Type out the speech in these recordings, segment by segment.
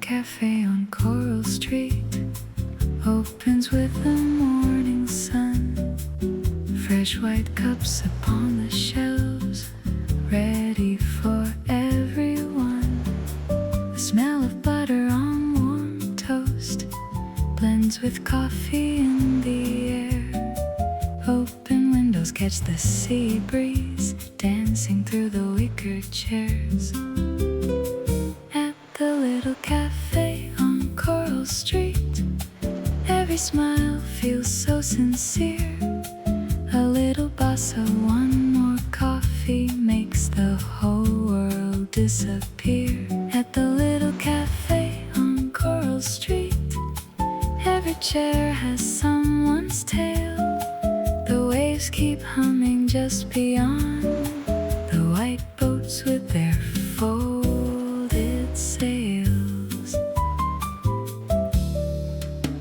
Cafe on Coral Street opens with the morning sun. Fresh white cups upon the shelves, ready for everyone. The smell of butter on warm toast blends with coffee in the air. Open windows catch the sea breeze dancing through the wicker chairs. The little cafe on Coral Street, every smile feels so sincere. A little bossa, one more coffee makes the whole world disappear. At the little cafe on Coral Street, every chair has someone's tale. The waves keep humming just beyond, the white boats with their folded sails.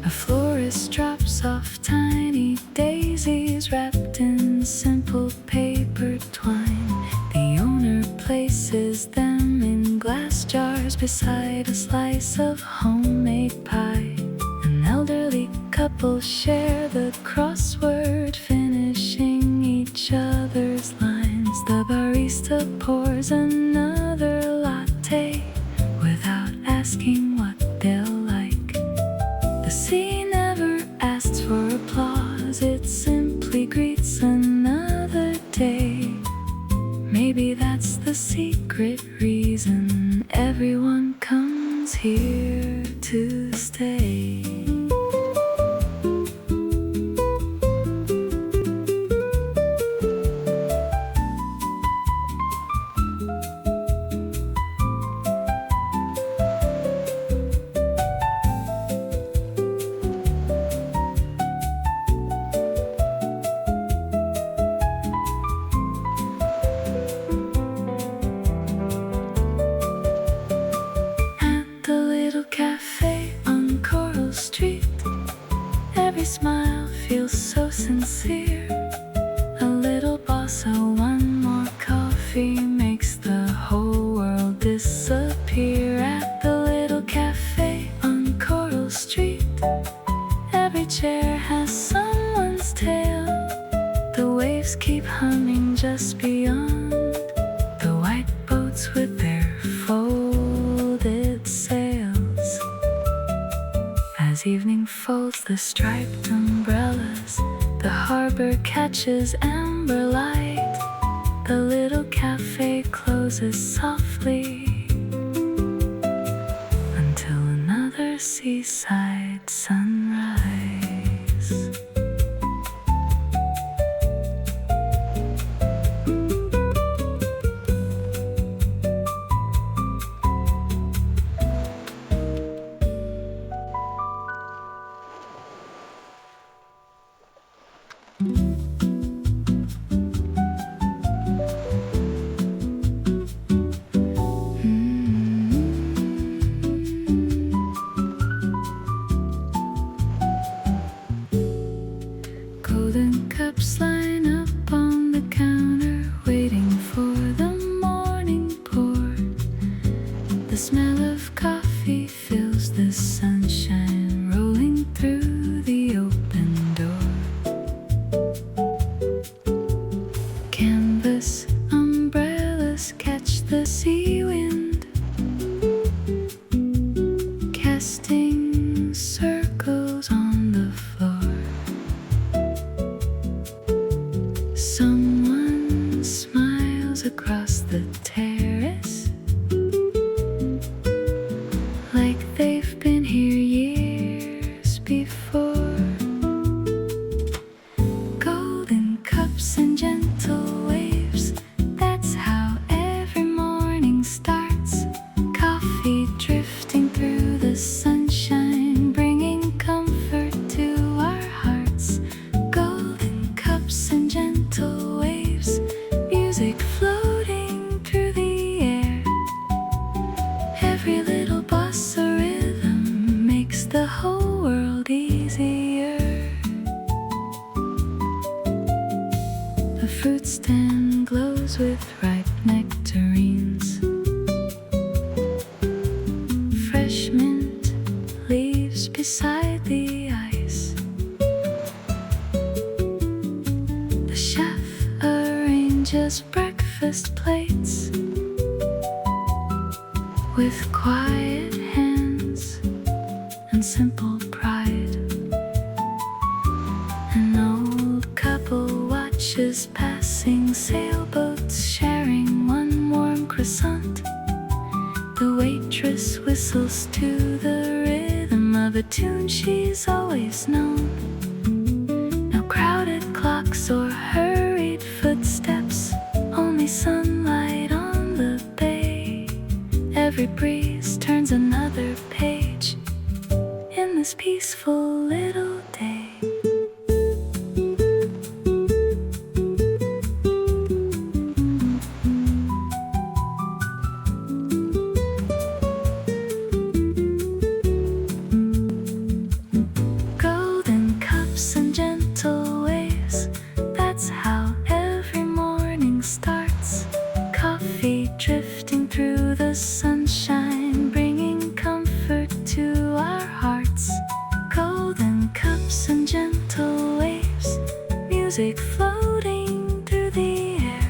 A florist drops off tiny daisies wrapped in simple paper twine. The owner places them in glass jars beside a slice of homemade pie. An elderly couple share the crossword, finishing each other's lines. The barista pours another latte without asking what they'll like. The sea never asks for applause, it simply greets another day. Maybe that's the secret reason everyone comes here to stay. Every smile feels so sincere. A little bossa, one more coffee makes the whole world disappear. At the little cafe on Coral Street, every chair has someone's tale. The waves keep humming just beyond, the white boats with their folded sails. As evening folds the striped umbrellas, the harbor catches amber light. The little cafe closes softly until another seaside sunrise. Golden cups line up on the counter, waiting for the morning pour. The smell of coffee fills the sunshine, rolling through the open door. Canvas umbrellas catch the sea wind, casting circles on the floor. Someone smiles across the terrace, like they've been here years before. Golden cups and gentle waves, that's how every morning starts. Coffee drifting through the sunshine, the whole world easier. The fruit stand glows with ripe nectarines. Fresh mint leaves beside the ice. The chef arranges breakfast plates with quiet hands and simple pride. An old couple watches passing sailboats, sharing one warm croissant. The waitress whistles to the rhythm of a tune she's always known. No crowded clocks or hurried footsteps, only sunlight on the bay. Every breeze turns another page in this peaceful little day. Golden cups and gentle waves, that's how every morning starts. Coffee drifting through the sunshine, bringing comfort to our hearts. Golden cups and gentle waves, music floating through the air.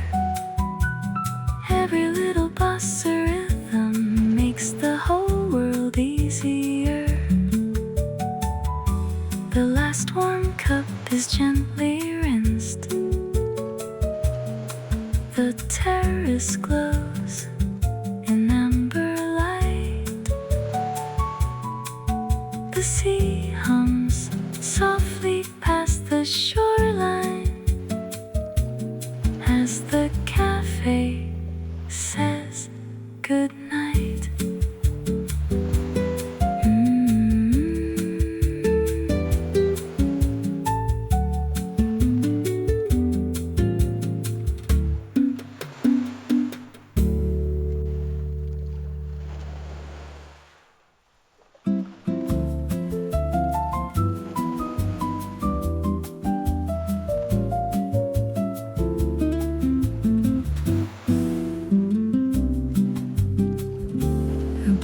Every little bossa rhythm makes the whole world easier. The last warm cup is gently rinsed. The terrace glows in amber light. The sea hums softly past the shoreline as the cafe says good night.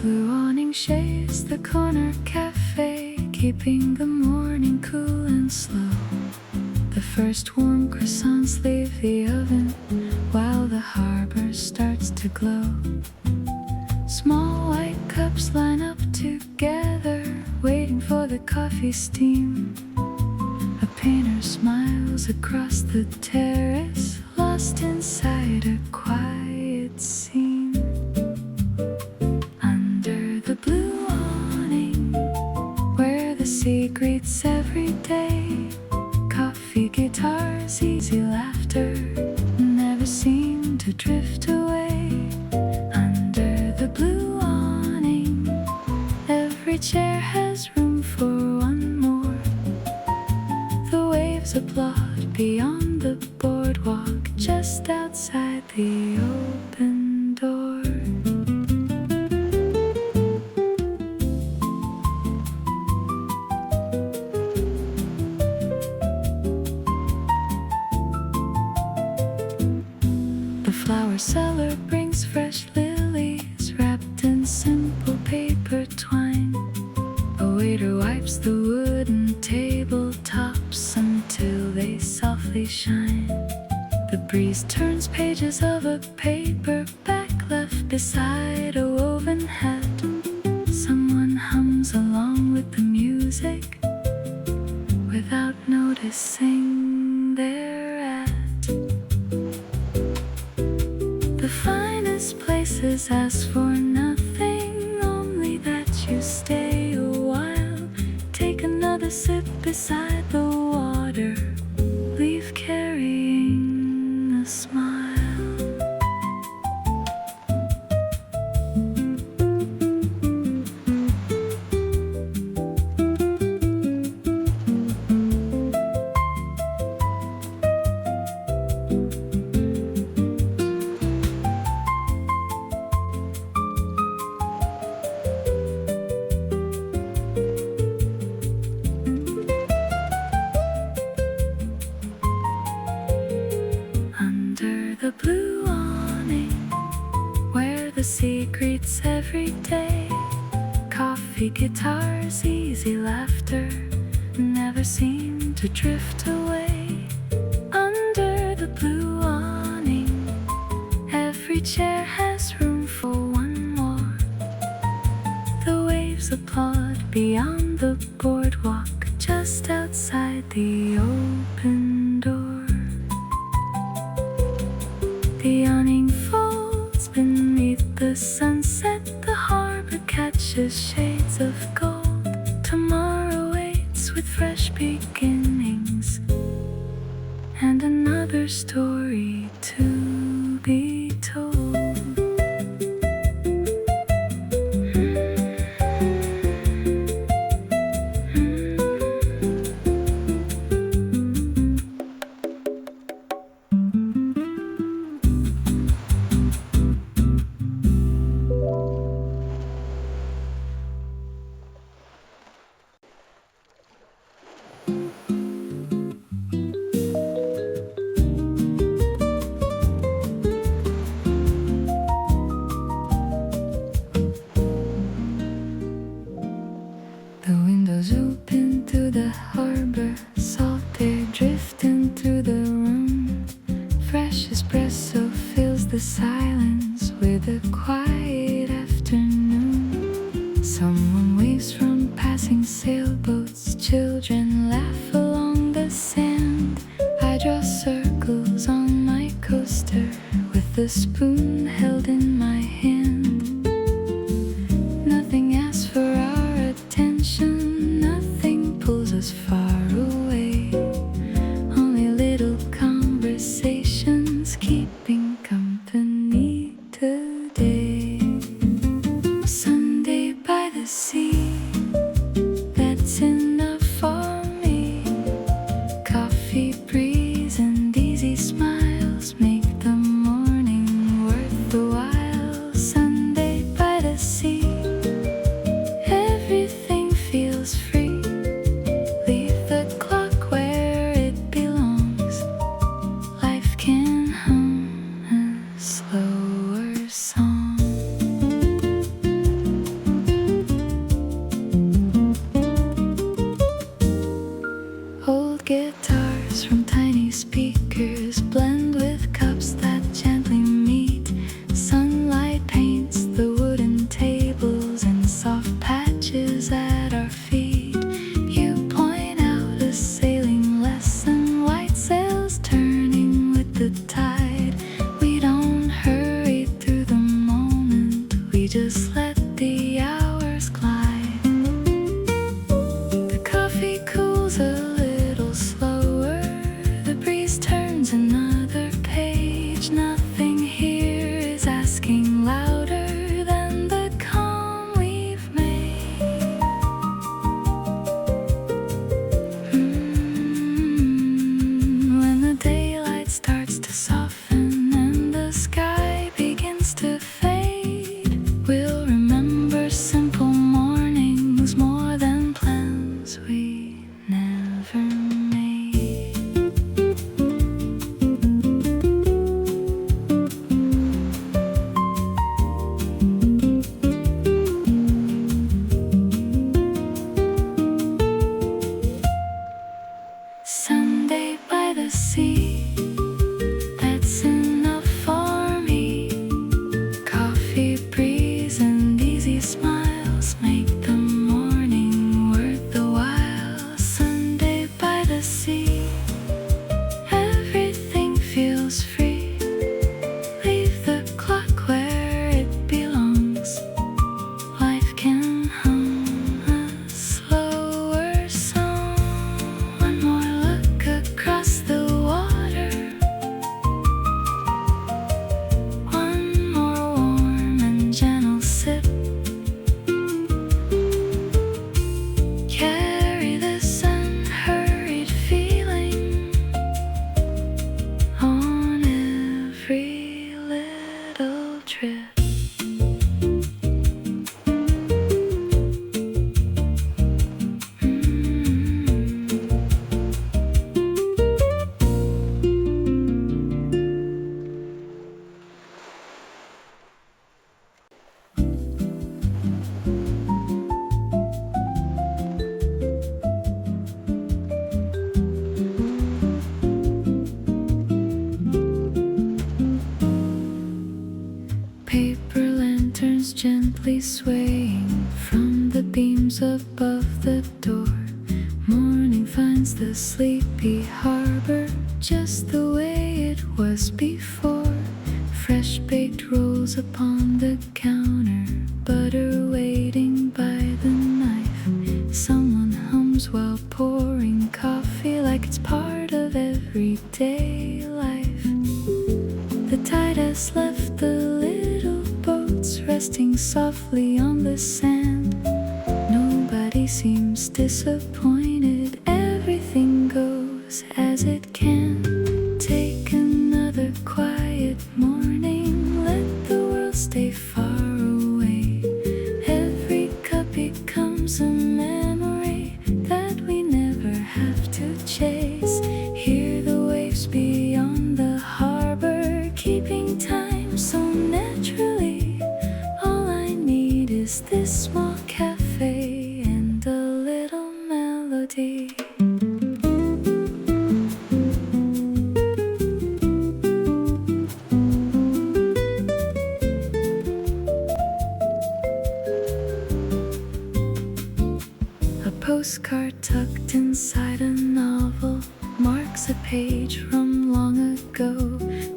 Blue awning shades the corner cafe, keeping the morning cool and slow. The first warm croissants leave the oven while the harbor starts to glow. Small white cups line up together, waiting for the coffee steam. A painter smiles across the terrace, lost inside a quiet scene. The blue awning, where the sea greets every day. Coffee, guitars, easy laughter never seem to drift away. Under the blue awning, every chair has room for one more. The waves applaud beyond the boardwalk, just outside the open door. Flower seller brings fresh lilies wrapped in simple paper twine. A waiter wipes the wooden tabletops until they softly shine. The breeze turns pages of a paperback left beside a woven hat. Someone hums along with the music without noticing they're at the finest places. Ask for nothing, only that you stay a while. Take another sip beside the water, leave carrying a smile. the blue awning, where the sea greets every day. Coffee, guitars, easy laughter never seem to drift away. Under the blue awning, every chair has room for one more. The waves applaud beyond the boardwalk, just outside the open door. The awning folds beneath the sunset, the harbor catches shades of gold. Tomorrow waits with fresh beginnings, and another story to be told. The windows open to the harbor, salt air drifting through the room. Fresh espresso fills the silence with a quiet afternoon. Someone waves from passing sailboats, children laugh along the sand. I draw circles on my coaster with the spoon held in my hand. Nothing asks for our attention, nothing pulls us far away. Only little conversations keeping company today. Sunday by the sea, that's enough for me. Coffee breeze and easy smiles make the morning softly swaying from the beams above the door. Morning finds the sleepy harbor just the way it was before. Fresh baked rolls upon the counter, butter waiting by the knife. Someone hums while pouring coffee like it's part of everyday life. The tide has left the little boats resting softly on the sand. Nobody seems disappointed, everything goes as it can. Take another quiet morning, let the world stay far away. Every cup becomes a memory that we never have to chase. Hear the waves beyond the harbor, keeping time so naturally. All I need is this small cafe and a little melody. A postcard tucked inside a novel marks a page from long ago.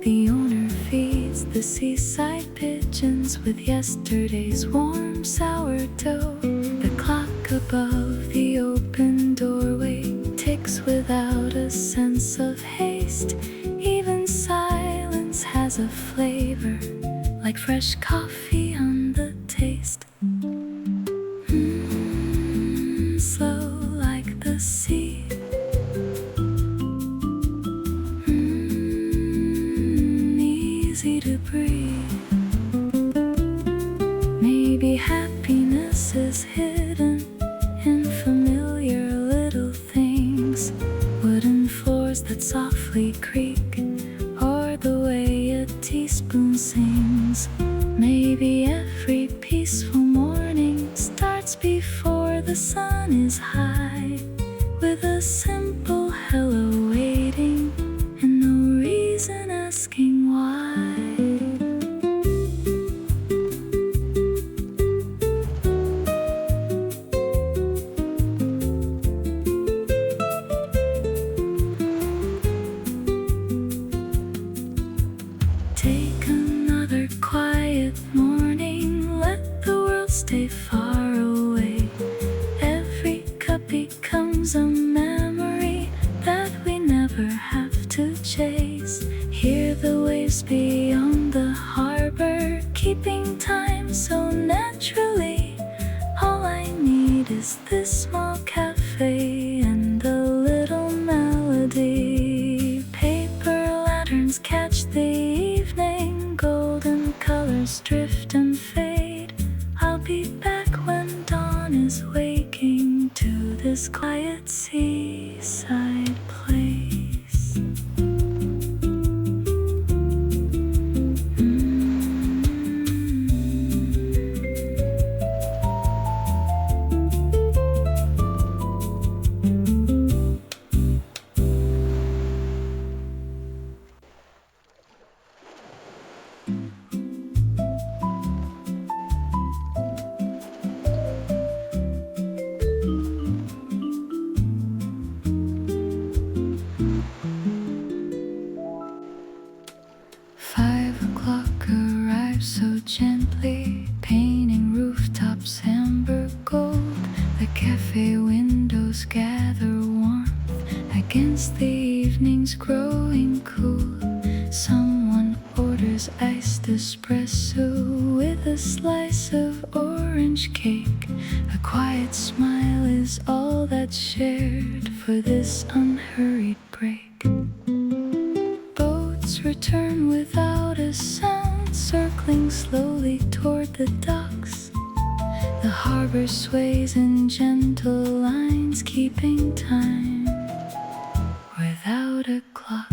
The owner feeds the seaside pigeons with yesterday's warm sourdough. The clock above the open doorway ticks without a sense of haste. Even silence has a flavor, like fresh coffee on the taste. Slow like the sea. Easy to breathe. Maybe happiness is hidden in familiar little things. Wooden floors that softly creak, or the way a teaspoon sings. Maybe every peaceful morning starts before the sun is high, with a simple hello waiting and no reason asking why. Take another quiet morning, let the world stay far away. Every cup becomes a memory that we never have to chase. Hear the waves beyond the harbor, keeping time so naturally. All I need is this small cafe and a little melody. Paper lanterns catch the evening, golden colors drift and fade. I'll be back when dawn is waking to this quiet seaside place. So gently, painting rooftops amber gold. The cafe windows gather warmth against the evening's growing cool. Someone orders iced espresso with a slice of orange cake. A quiet smile is all that's shared for this unhurried break. Boats return without a sound, circling slowly toward the docks. The harbor sways in gentle lines, keeping time without a clock.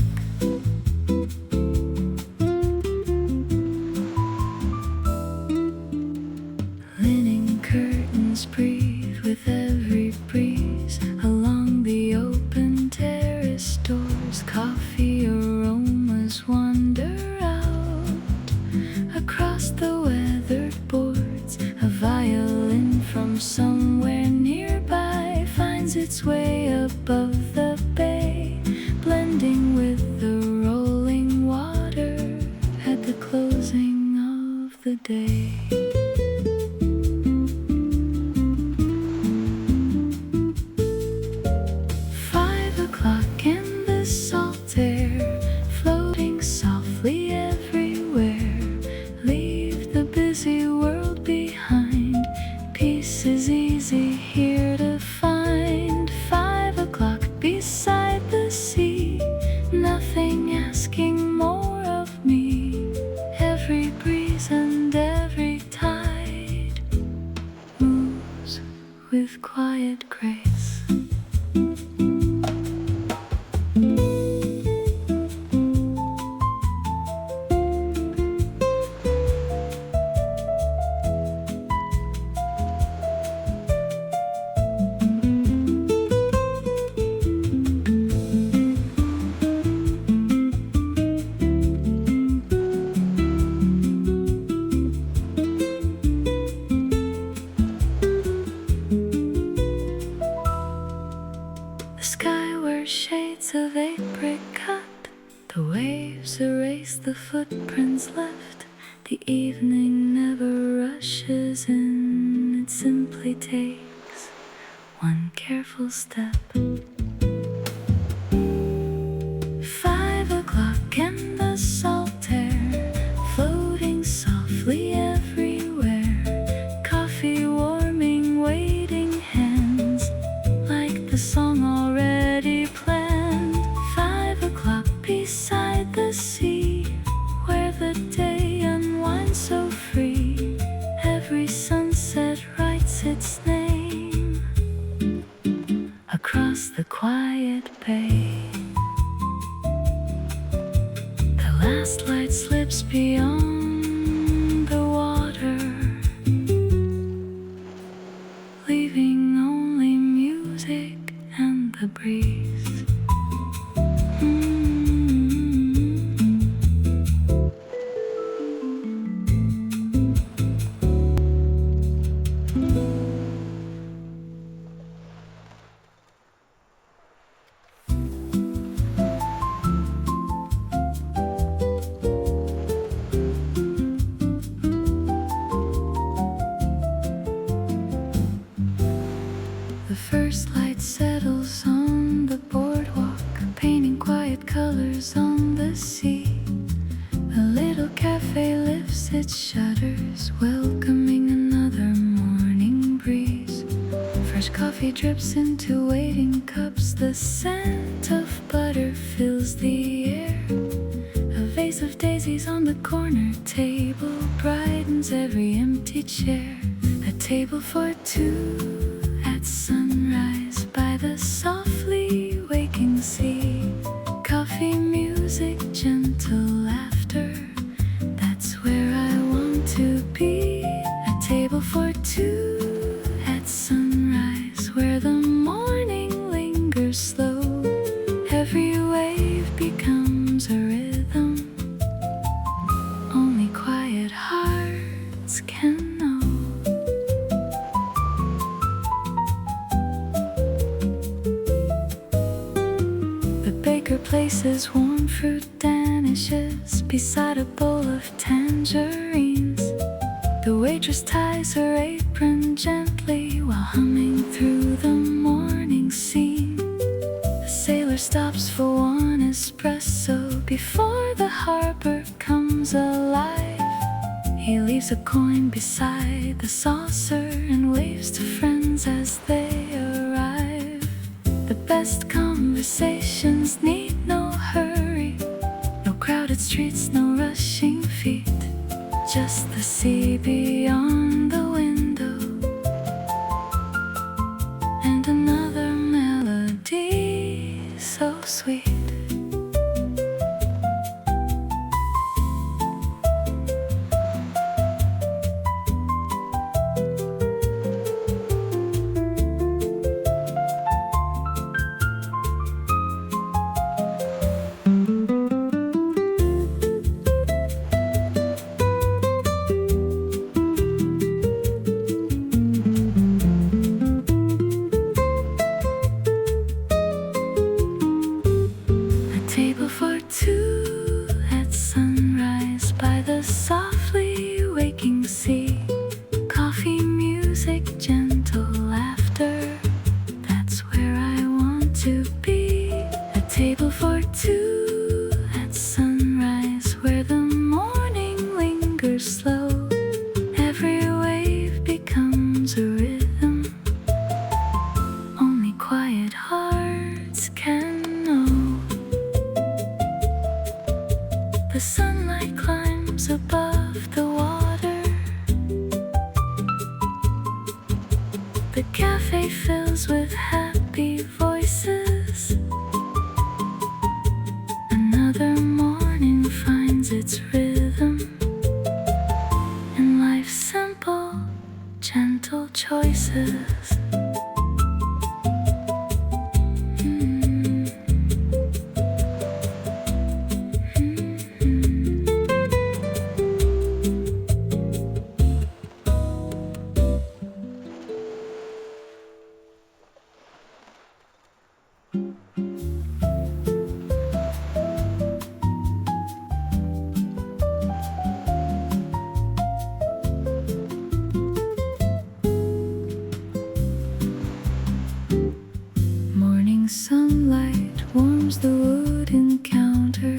Linen curtains breathe with every breeze along the open terrace doors. Coffee aromas wander out across the weathered boards. A winds its way above the bay, blending with the rolling water at the closing of the day. In the salt air, floating softly everywhere, leave the busy world behind. Peace is easy here to find. 5 o'clock beside the sea, nothing asking more of me. Every breeze and every tide moves with quiet grace. Shades of apricot, the waves erase the footprints left. The evening never rushes in, it simply takes one careful step. 5 o'clock in the salt air, floating softly everywhere. Coffee warming waiting hands, like the song already planned. 5 o'clock beside the sea, where the day unwinds so free. Every sunset writes its name across the quiet bay. The last light slips beyond the water, leaving only music and the breeze. The first light settles on the boardwalk, painting quiet colors on the sea. A little cafe lifts its shutters, welcoming another morning breeze. Fresh coffee drips into waiting cups, the scent of butter fills the air. A vase of daisies on the corner table brightens every empty chair. A table for two at sunrise by the softly waking sea. Coffee, music, gentle laughter, that's where I want to be. A table for two at sunrise, where the morning lingers slow. Every wave becomes a rhythm only quiet hearts can know. Baker places warm fruit danishes beside a bowl of tangerines. The waitress ties her apron gently while humming through the morning scene. The sailor stops for one espresso before the harbor comes alive. He leaves a coin beside the saucer and waves to friends as they arrive. The best conversations need no hurry, no crowded streets, no rushing feet, just the sea beyond the window and another melody so sweet. The sunlight climbs above the water. The cafe fills with happy voices. Another morning finds its rhythm in life's simple, gentle choices. Morning sunlight warms the wooden counter.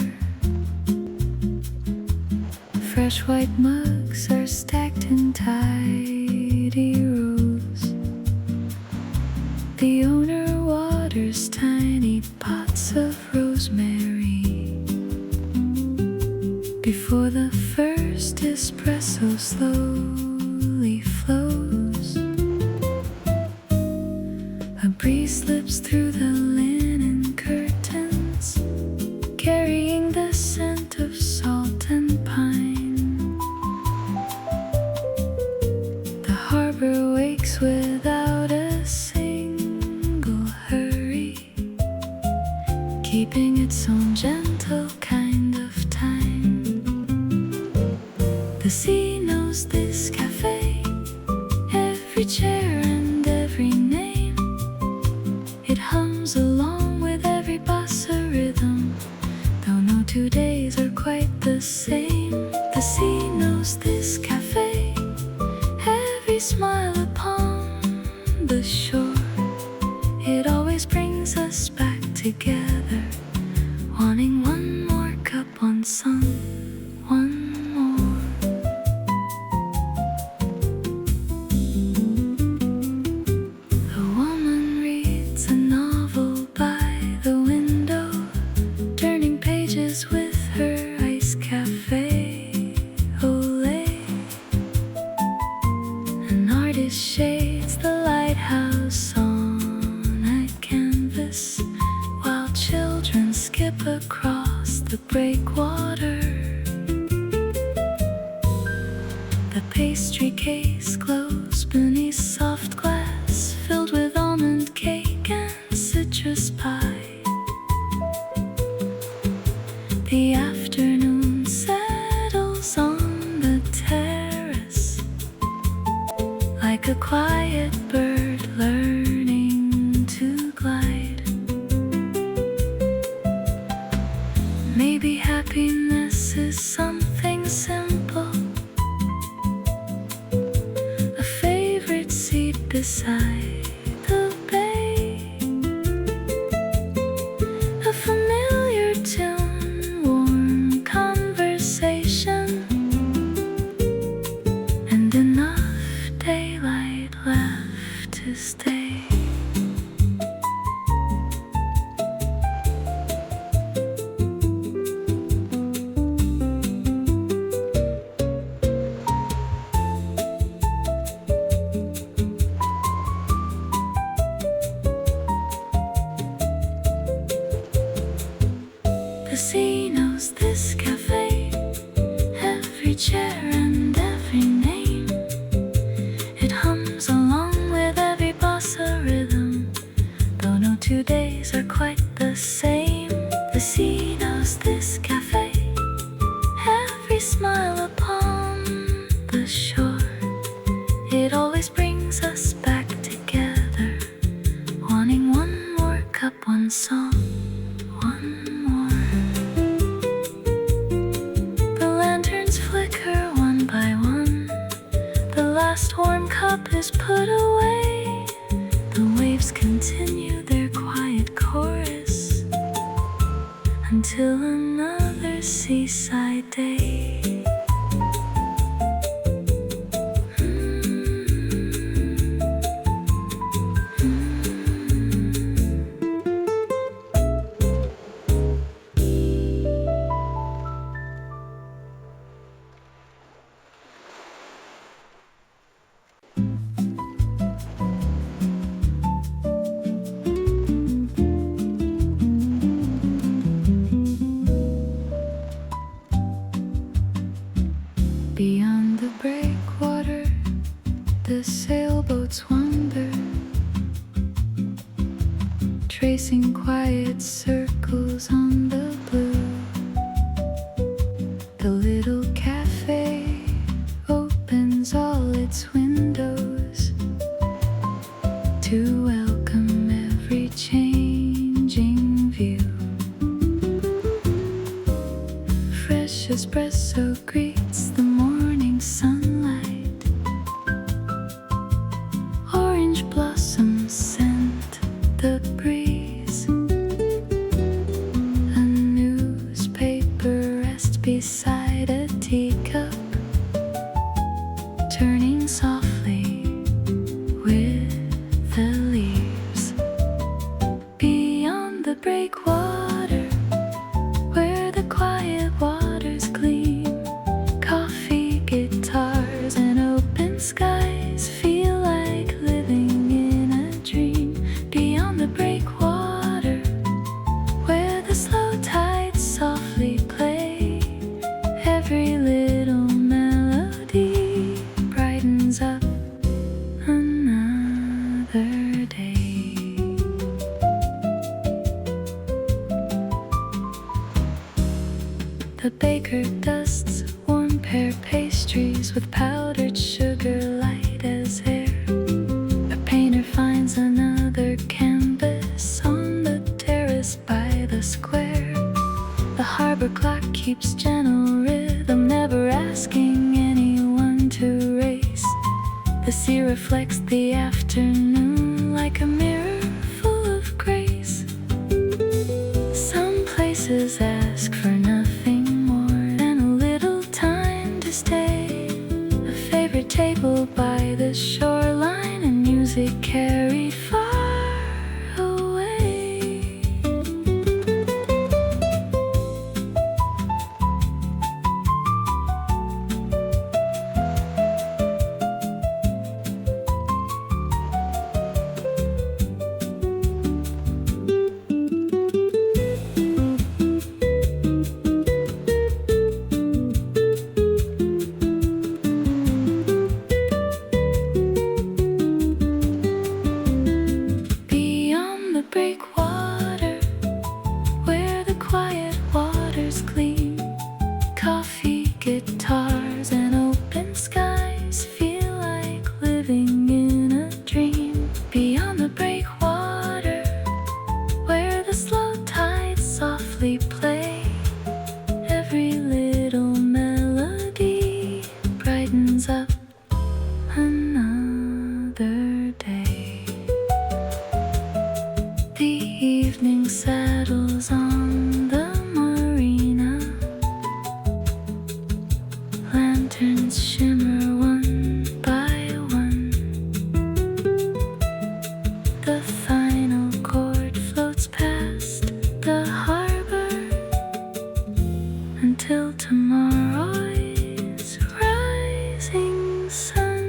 Fresh white mugs are stacked in tidy rows. The owner waters tiny pots of rosemary before the first espresso slowly flows. A breeze slips through the linen curtains, carrying the scent of salt and pine. The harbor wakes without a single hurry, keeping its own gentle kind of time. The sea knows this cafe, every chair and every name. It hums along with every bossa rhythm, though no 2 days are quite the same. The sea knows this cafe, every smile upon the shore. It always brings us back together, wanting one more cup, one song, one more. The woman reads a novel by the window, turning pages with her iced cafe au lait. An artist shades the lighthouse on a canvas, while children skip across the breakwater. The pastry case glows beneath soft glass filled with almond cake and citrus pie. The afternoon settles on the terrace like a quiet bird learning to glide. Maybe happiness is something simple, a favorite seat beside the bay, a familiar tune, warm conversation, and enough daylight left to stay. The sea knows this cafe, every chair and every name. It hums along with every bossa rhythm, though no 2 days are quite the same. The sea knows this cafe, every smile upon the shore. It always brings us back together, wanting one more cup, one song, one more. The lanterns flicker one by one, the last warm cup is put away. The waves continue their quiet chorus until another seaside day. tracing quiet circles on the blue. The little cafe opens all its windows to welcome every changing view. Fresh espresso greets the morning sunlight. Orange blossoms scent the breeze. A newspaper rests beside a teacup, turning softly with the leaves. Beyond the breakwater, where the quiet waters gleam, coffee, guitars, and open skies feel like living in a dream. Beyond the breakwater, where the slow tides softly play, every little melody brightens up another day. The baker dusts warm pear pastries with powdered sugar light as air. A painter finds another canvas on the terrace by the square. The harbor clock keeps gentle rhythm, never asking anyone to race. The sea reflects the afternoon like a mirror full of grace. Some places ask for nothing more than a little time to stay. A favorite table by the shoreline and music carried far away. Beyond the breakwater, where the quiet waters gleam, coffee, guitars, and open skies feel like living in a dream. Beyond the breakwater, where the slow tides softly play, every little melody brightens up another day. The evening settles on the marina. Lanterns shimmer one by one. The final chord floats past the harbor until tomorrow's rising sun.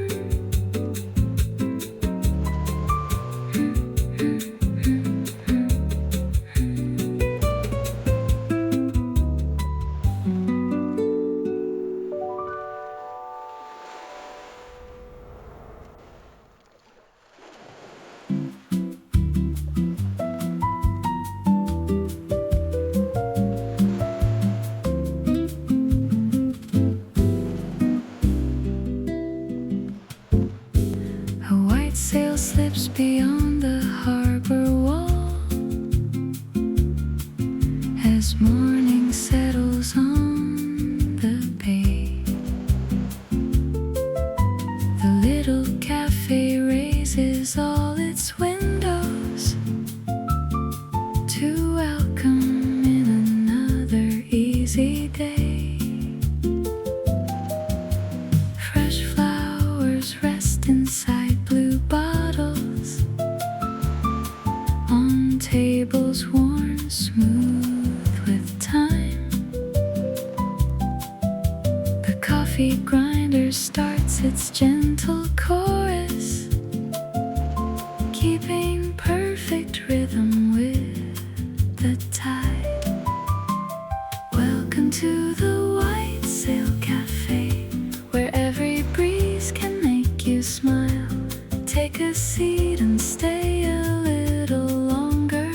A white sail slips beyond the harbor wall as morning settles on the bay. The little cafe raises all its windows to welcome in another easy day. Fresh flowers rest inside blue bottles on tables worn smooth with time. The coffee grinder starts its gentle chorus, keeping perfect rhythm with the tide. Welcome to the White Sail Cafe, where every breeze can make you smile. Take a seat and stay a little longer.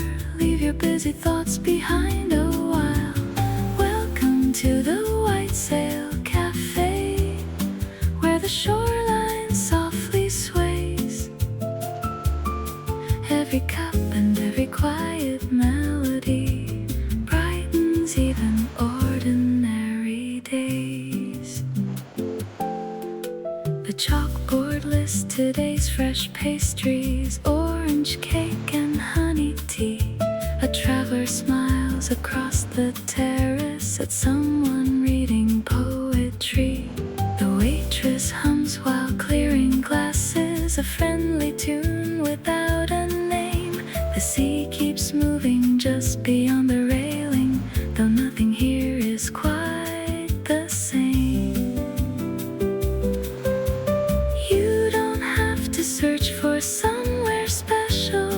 busy thoughts behind a while. Welcome to the White Sail Cafe, where the shoreline softly sways. Every cup and every quiet melody brightens even ordinary days. The chalkboard lists today's fresh pastries, orange cake and honey tea. A traveler smiles across the terrace at someone reading poetry. The waitress hums while clearing glasses, a friendly tune without a name. The sea keeps moving just beyond the railing, though nothing here is quite the same. You don't have to search for somewhere special.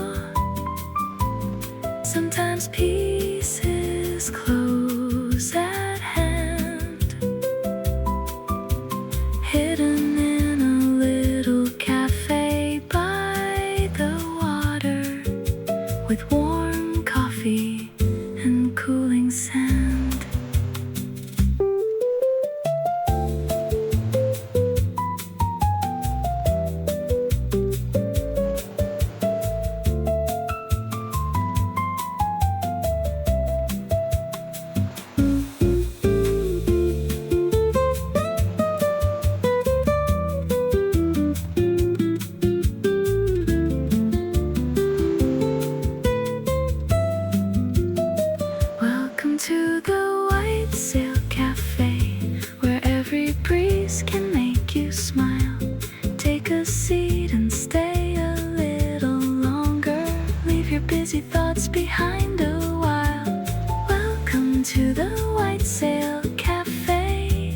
Sometimes peace is close at hand, hidden in a little cafe by the water, with warm coffee and cooling sand. Welcome to the White Sail Cafe, where every breeze can make you smile. Take a seat and stay a little longer. Leave your busy thoughts behind a while. Welcome to the White Sail Cafe,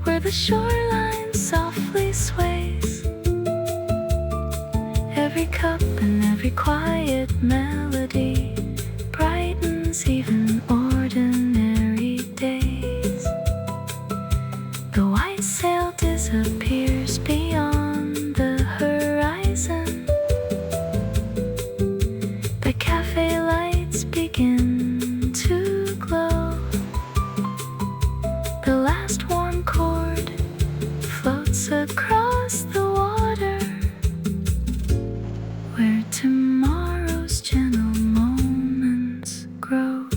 where the shoreline softly sways. Every cup and every quiet melody brightens even ordinary days. The white sail disappears beyond the horizon. The cafe lights begin to glow. The last warm chord floats across the water, where tomorrow's gentle moments grow.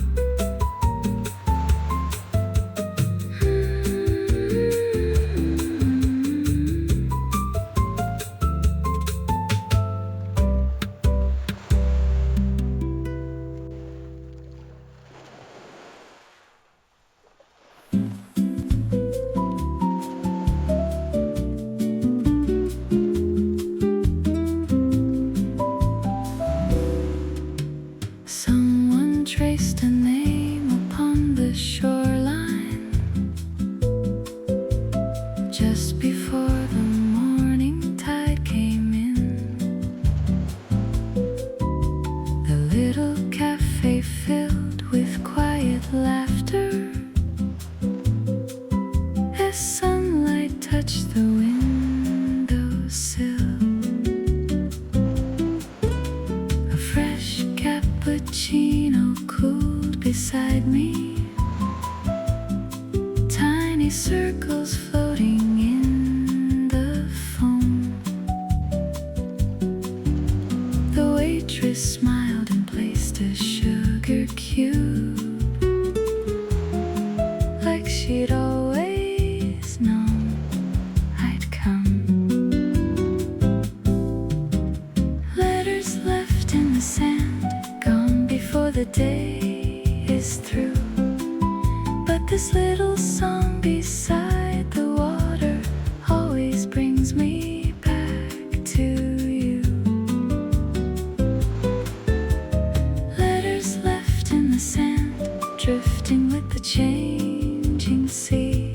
Someone traced a name upon the shoreline just before the morning tide came in. The little cafe filled with quiet laughter as sunlight touched the windowsill. A fresh cappuccino cooled beside me, tiny circles floating in the foam. The waitress smiled and placed a sugar cube, like she'd always known I'd come. Letters left in the sand, gone before the day is through. But this little song beside the water always brings me back to you. Letters left in the sand, drifting with the changing sea.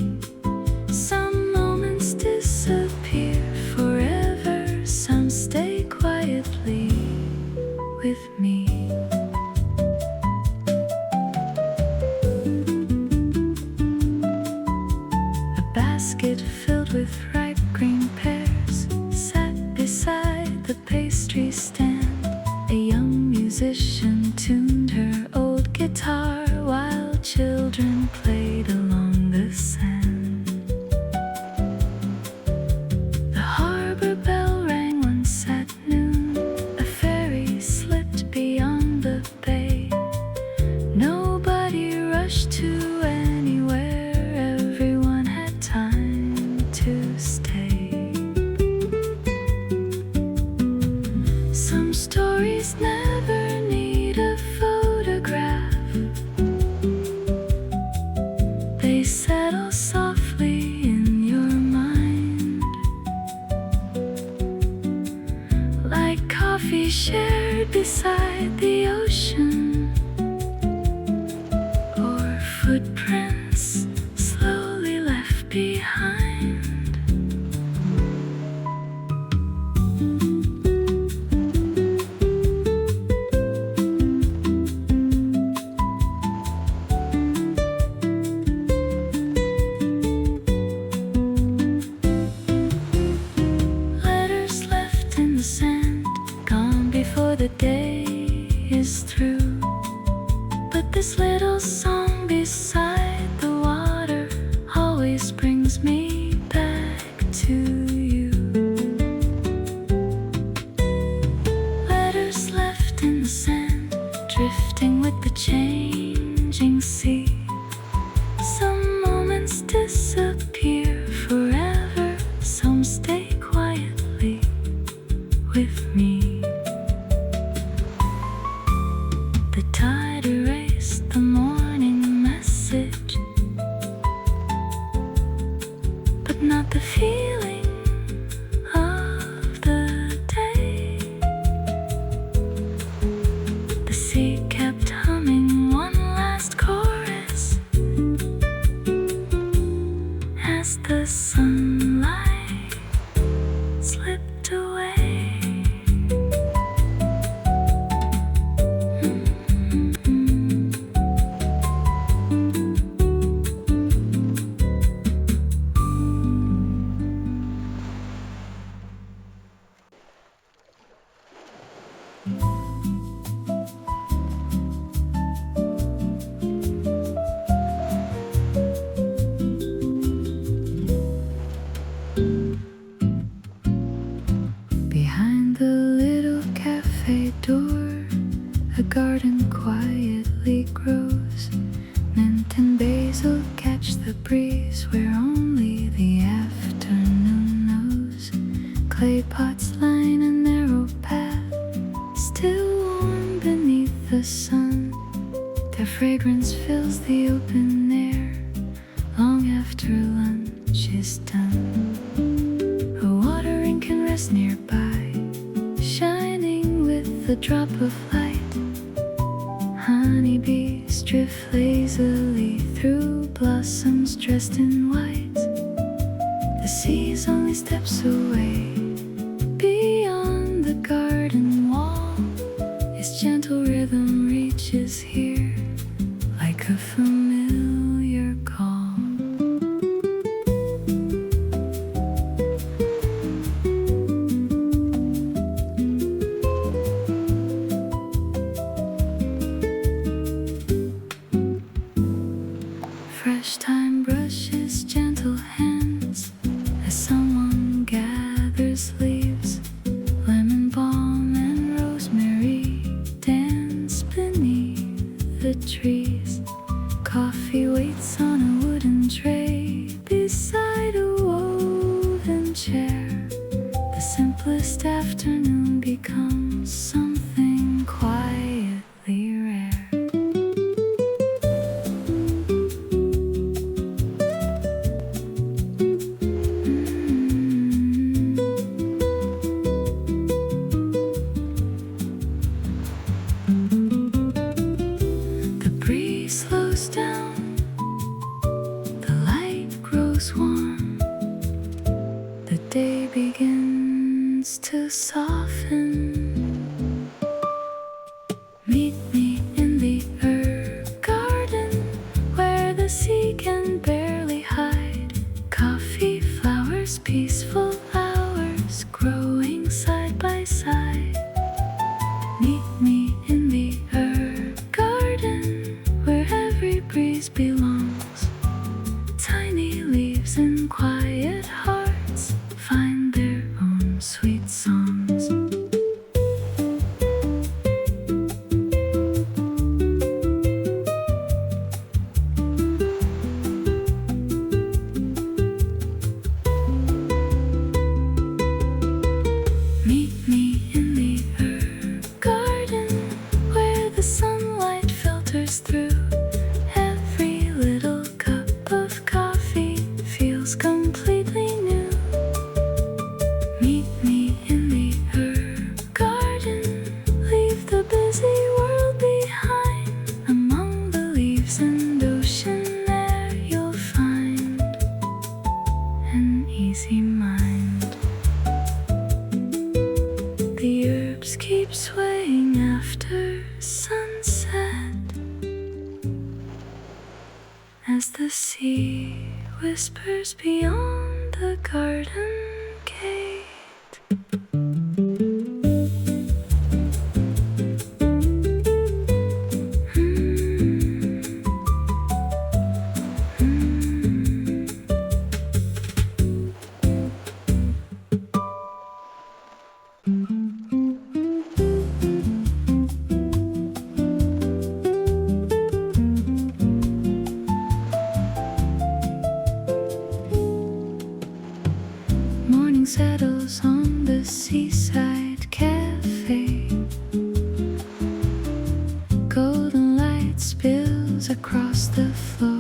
Some moments disappear forever, some stay quietly with me. A basket filled with ripe green pears sat beside the pastry stand. A young musician tuned her is through. But this little song beside the water always brings me back to you. Letters left in the sand, drifting with the changing sea. Some moments disappear forever, some stay quietly with me. The tide erased the morning message, but not the feeling of the day. The sea kept humming one last chorus as the sunlight slipped away. Behind the little cafe door, a garden quietly grows. Mint and basil catch the breeze where only the afternoon knows. Clay pots line a narrow path, still warm beneath the sun. Their fragrance fills the open air long after lunch is done. A watering can rest nearby, shining with a drop of light. Honeybees drift lazily through blossoms dressed in white. The sea's only steps away. Beyond the garden wall, its gentle rhythm reaches here like a familiar call. Fresh thyme brushes gentle hands as someone gathers leaves. Lemon balm and rosemary dance beneath the trees. Coffee waits on a wooden tray beside a woven chair. The simplest afternoon becomes something quietly rare. The breeze slows down, the light grows warm, the day begins to soften. Meet me in the herb garden where the sea can barely hide. Coffee, flowers, peaceful hours growing side by side. Meet me in the herb garden where every breeze belongs. Tiny leaves and quiet hearts find their own sweet songs. Meet me in the herb garden where the sunlight filters through. Every little cup of coffee feels completely new. Meet me in the herb garden. Leave the busy world behind. Among the leaves and ocean air you'll find an easy mind. The herbs keep swaying after sunset as the sea whispers beyond the garden gate. seaside cafe. Golden light spills across the floor.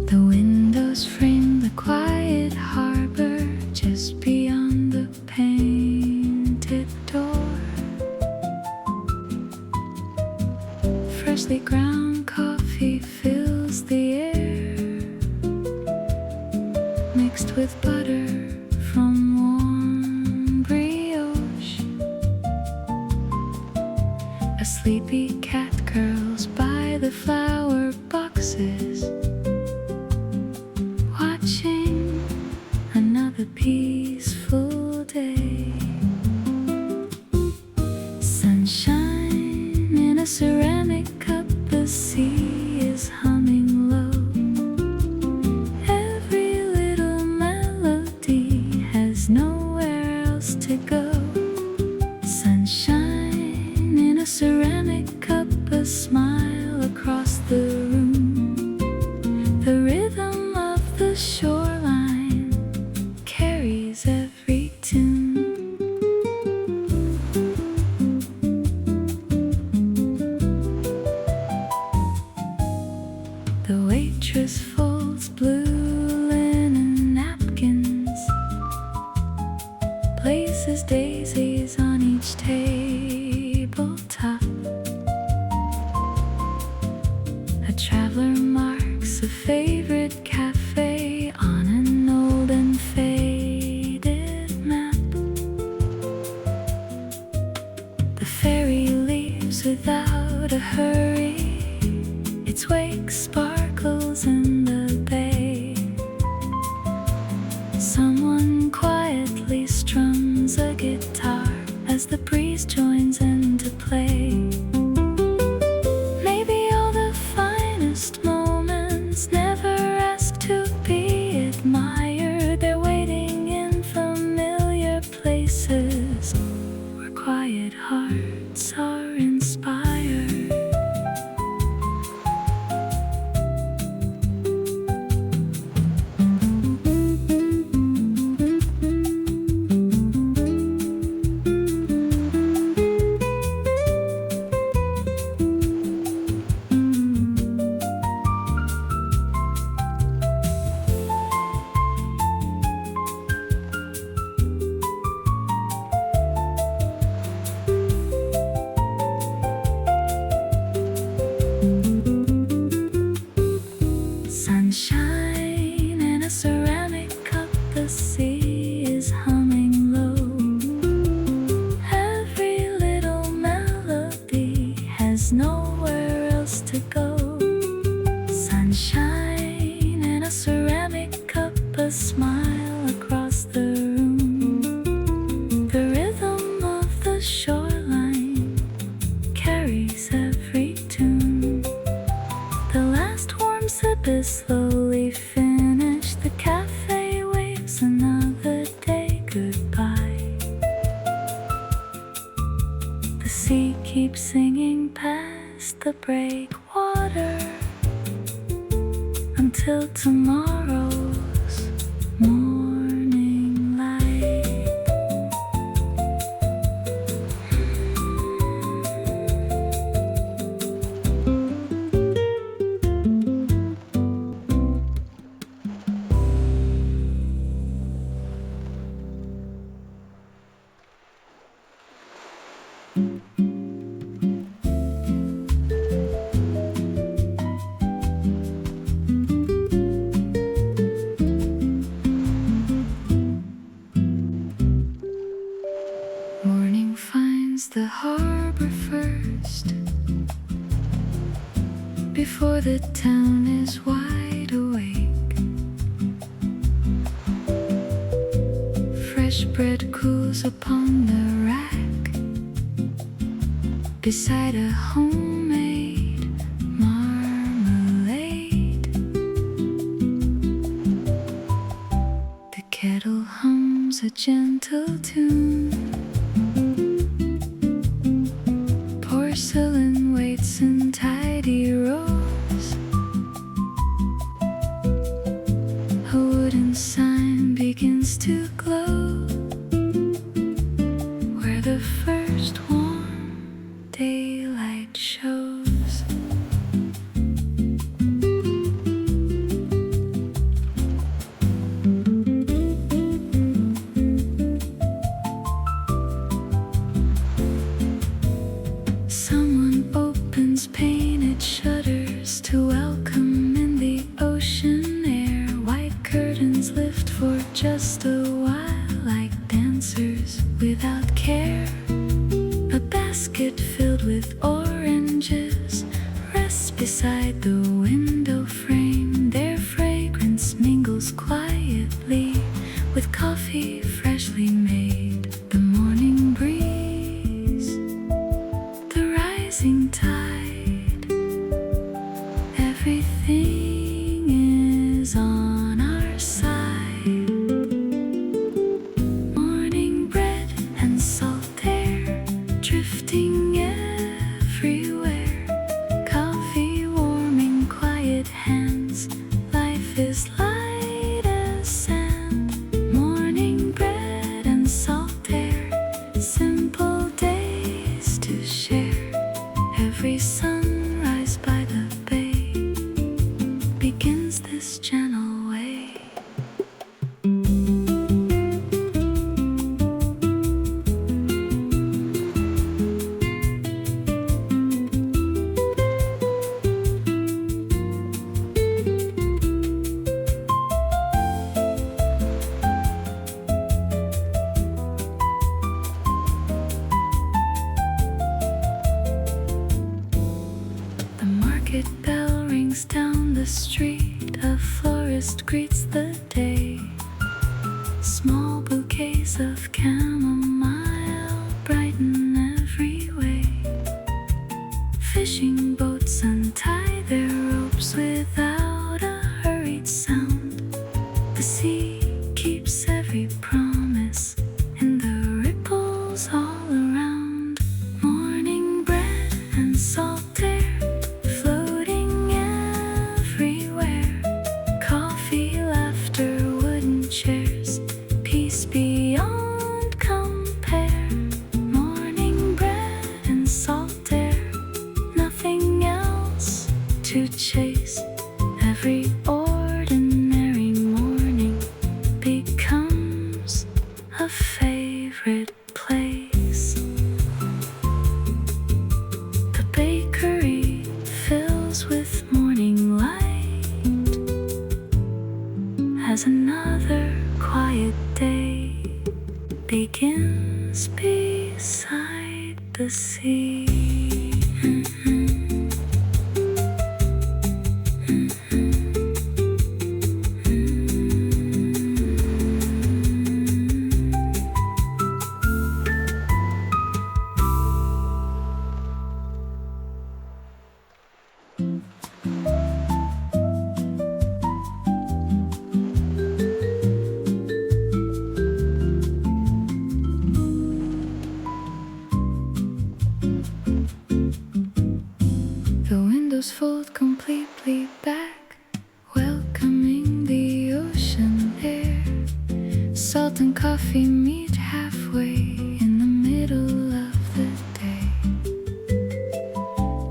The windows frame the quiet harbor just beyond the painted door. Freshly ground coffee fills the air, mixed with butter from warm brioche. A sleepy cat curls by the flower boxes, watching another peaceful day. Sunshine in a ceramic cup, the sea is humming low. Every little melody has nowhere else to go. Sunshine in a ceramic cup, a smile across the room. The rhythm of the shoreline carries every tune. The waitress folds blue linen napkins, places daisies on each tabletop. A traveler marks a favorite cafe on an old and faded map. The ferry leaves without a hurry, its wake sparkles in the bay. Someone quietly strums a guitar as the breeze joins in to play. Maybe all the finest moments never ask to be admired. They're waiting in familiar places where quiet hearts are inspired. Sunshine in a ceramic cup, the sea is humming low. Every little melody has nowhere else to go. Sunshine in a ceramic cup, a smile across the room. The rhythm of the shoreline carries every tune. The last warm sip is slowly finished. The cafe waves another day goodbye. The sea keeps singing past the breakwater until tomorrow's morning light. Morning finds the harbor first, before the town is wide awake. Fresh bread cools upon the rack, beside a homemade marmalade. The kettle hums a gentle tune. Porcelain waits in tidy rows. A wooden sign begins to glow. basket filled with oranges rests beside the window frame. Their fragrance mingles quietly with coffee freshly made. The morning breeze, the rising tide, everything is on our side. Morning bread and salt air drifting everywhere. Coffee warming quiet hands. Life is light as sand. Morning bread and salt air. Simple days to share. Every sunrise by the bay begins this gentle way. The market bell rings down the street. A florist greets the day. Small bouquets of chamomile brighten every way. Fishing boats untie their ropes without a hurried sound. The sea keeps every promise in the ripples all around. Morning bread and salt air floating everywhere. Coffee, laughter, wooden chairs, peace beyond compare. Morning bread and salt air, nothing else to chase. Every ordinary morning becomes a favorite place. The bakery fills with morning light as another quiet day begins beside the sea. The windows fold completely back, welcoming the ocean air. Salt and coffee meet halfway in the middle of the day.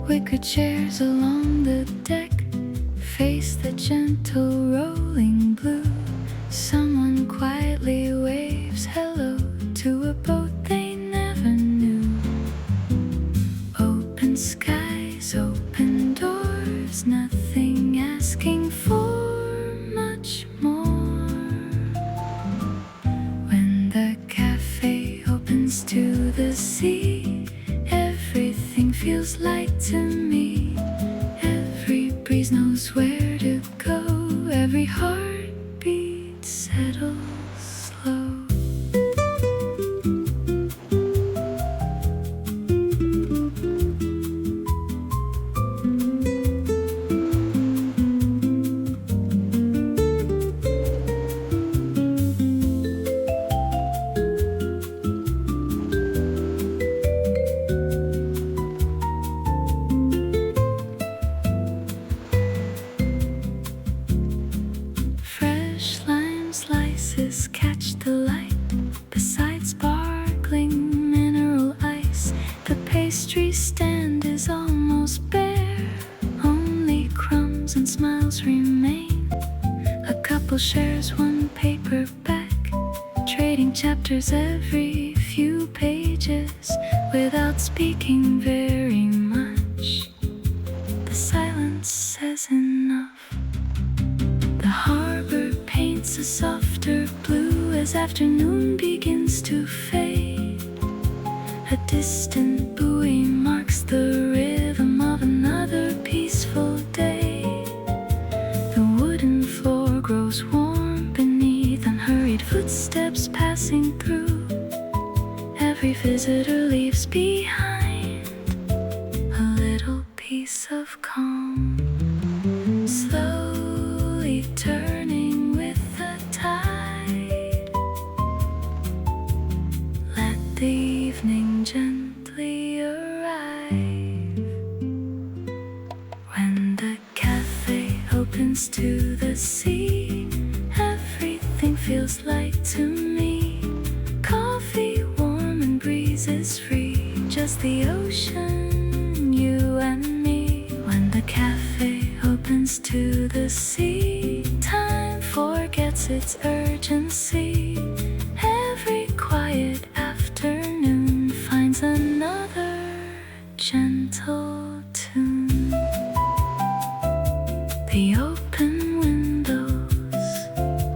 Wicker chairs along the deck face the gentle rolling blue. Someone quietly waves hello to a boat they never knew. Open skies, open doors, nothing asking for much more. When the cafe opens to the sea, everything feels light to me. Every breeze knows where to go. Every heartbeat settles slow. Fresh lime slices catch the light beside sparkling mineral ice. The pastry stand is almost bare. Only crumbs and smiles remain. A couple shares one paperback, trading chapters every few pages without speaking very much. The silence says enough. The harbor paints a softer blue as afternoon begins to fade. A distant buoy place of calm, slowly turning with the tide. Let the evening gently arrive. When the cafe opens to the sea, everything feels light to me. Coffee warm and breezes free, just the ocean, you and me. When the cafe opens to the sea, time forgets its urgency. Every quiet afternoon finds another gentle tune. The open windows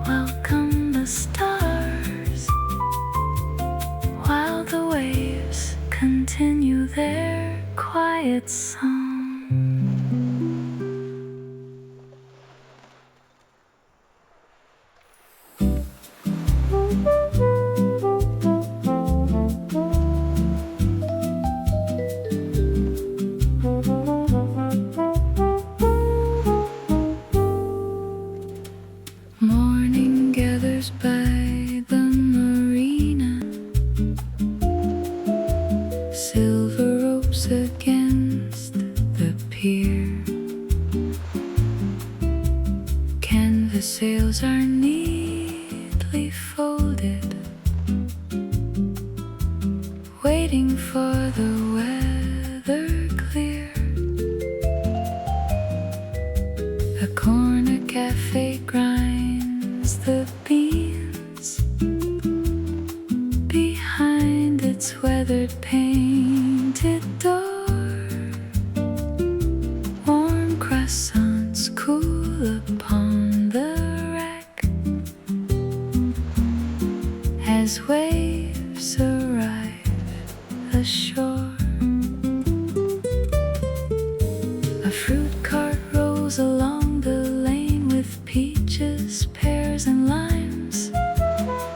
welcome the stars, while the waves continue their quiet song. Morning gathers by the marina, silver ropes against the pier. Canvas sails are neatly folded, waiting for the weather clear. A corner cafe grinds the beans behind its weathered painted door. Warm croissants cool upon the rack as waves arrive ashore. A fruit cart rolls along the lane with peaches, pears, and limes.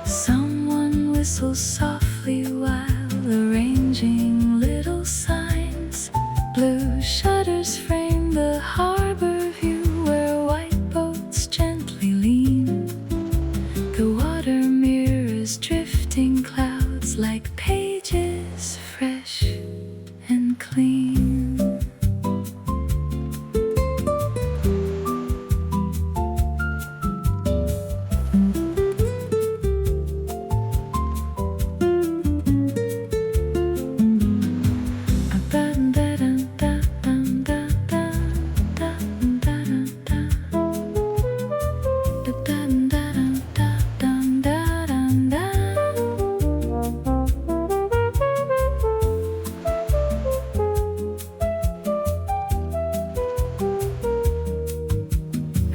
Someone whistles softly while arranging little signs. Blue shutters frame the harbor view where white boats gently lean. The water mirrors drifting clouds like pages fresh and clean.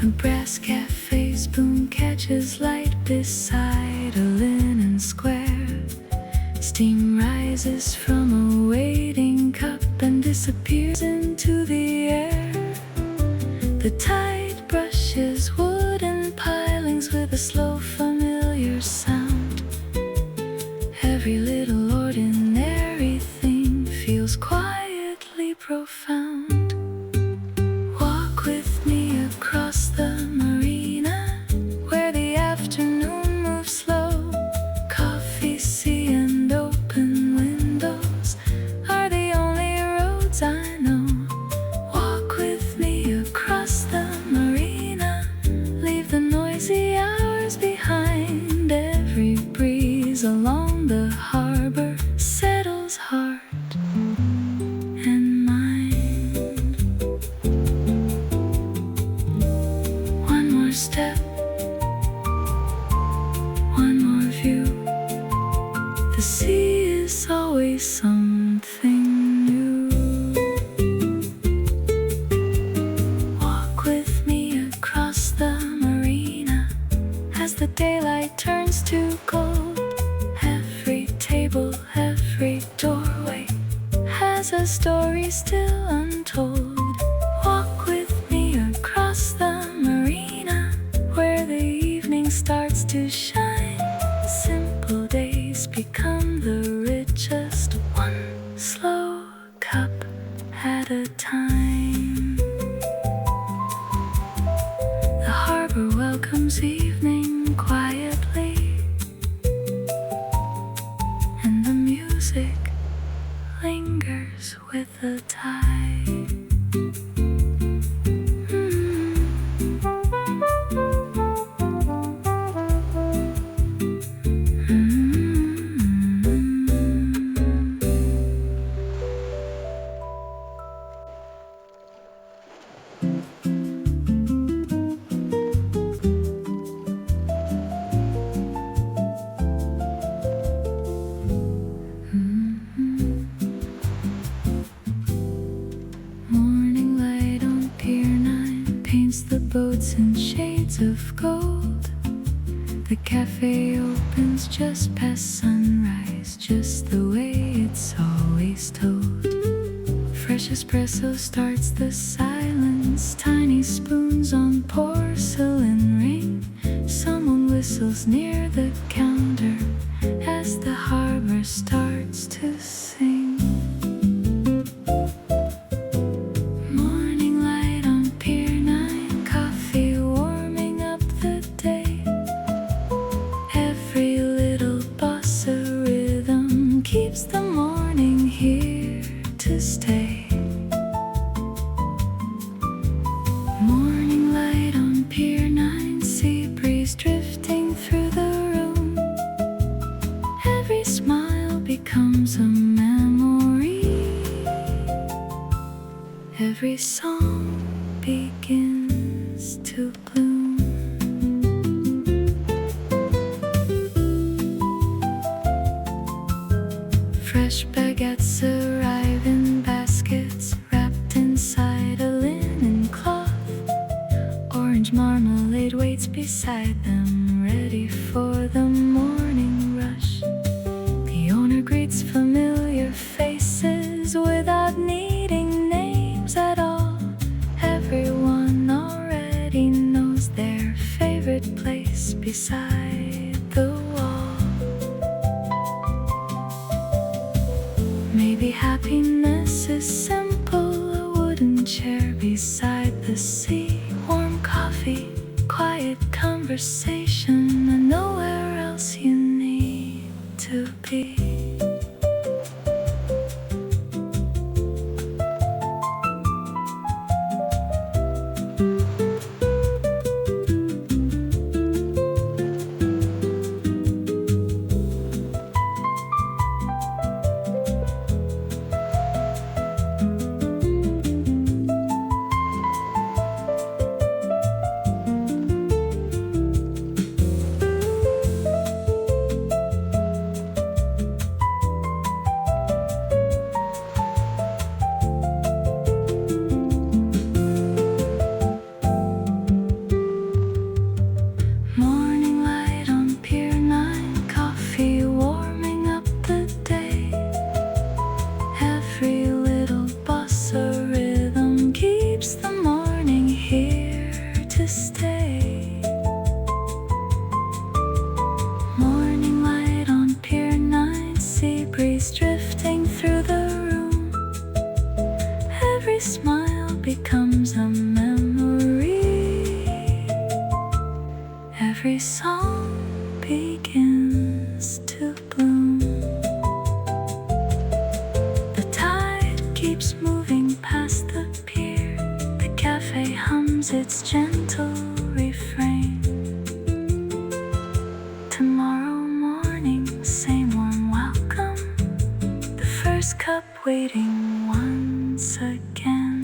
A brass cafe spoon catches light beside a linen square. Steam rises from a waiting cup and disappears into the air. The tide brushes wooden pilings with a slow, familiar sound. Every little ordinary thing feels quietly profound. Walk with me across the marina, where the afternoon moves slow. Coffee, sea, and open windows are the only roads I know. Walk with me across the marina, leave the noisy hours behind. Every breeze along the harbor settles heart and mind. One more step, one more view. The sea is always something new. Walk with me across the marina as the daylight turns to gold. Every table, every doorway has a story still untold. Walk with me across the marina, where the evening starts to shine. Simple days become the richest, one slow cup at a time. fingers with a tie. Morning light on Pier 9 paints the boats in shades of gold. The cafe opens just past sunrise, just the way it's always told. Fresh espresso starts the silence, tiny spoons on porcelain ring. Someone whistles near the counter as the harbor starts to sing. Morning light on Pier 9, coffee warming up the day. Every little bossa rhythm keeps the morning here to stay. Morning light on Pier 9, sea breeze drifting through the room. Every smile becomes a memory. Every song begins to bloom. Fresh baguettes arrive in baskets wrapped inside a linen cloth. Orange marmalade waits beside them, ready for the morning rush. The owner greets familiar faces without needing names at all. Everyone already knows their favorite place beside the wall. Maybe happiness is simple, a wooden chair beside the sea, warm coffee, quiet conversation, and nowhere else you need to be. Morning light on Pier 9, coffee warming up the day. Every little bossa rhythm keeps the morning here to stay. Morning light on Pier 9, sea breeze drifting through the room. Every smile becomes a memory. Every song begins to bloom. The tide keeps moving past the pier. The cafe hums its gentle refrain. Tomorrow morning, same warm welcome. The first cup waiting once again.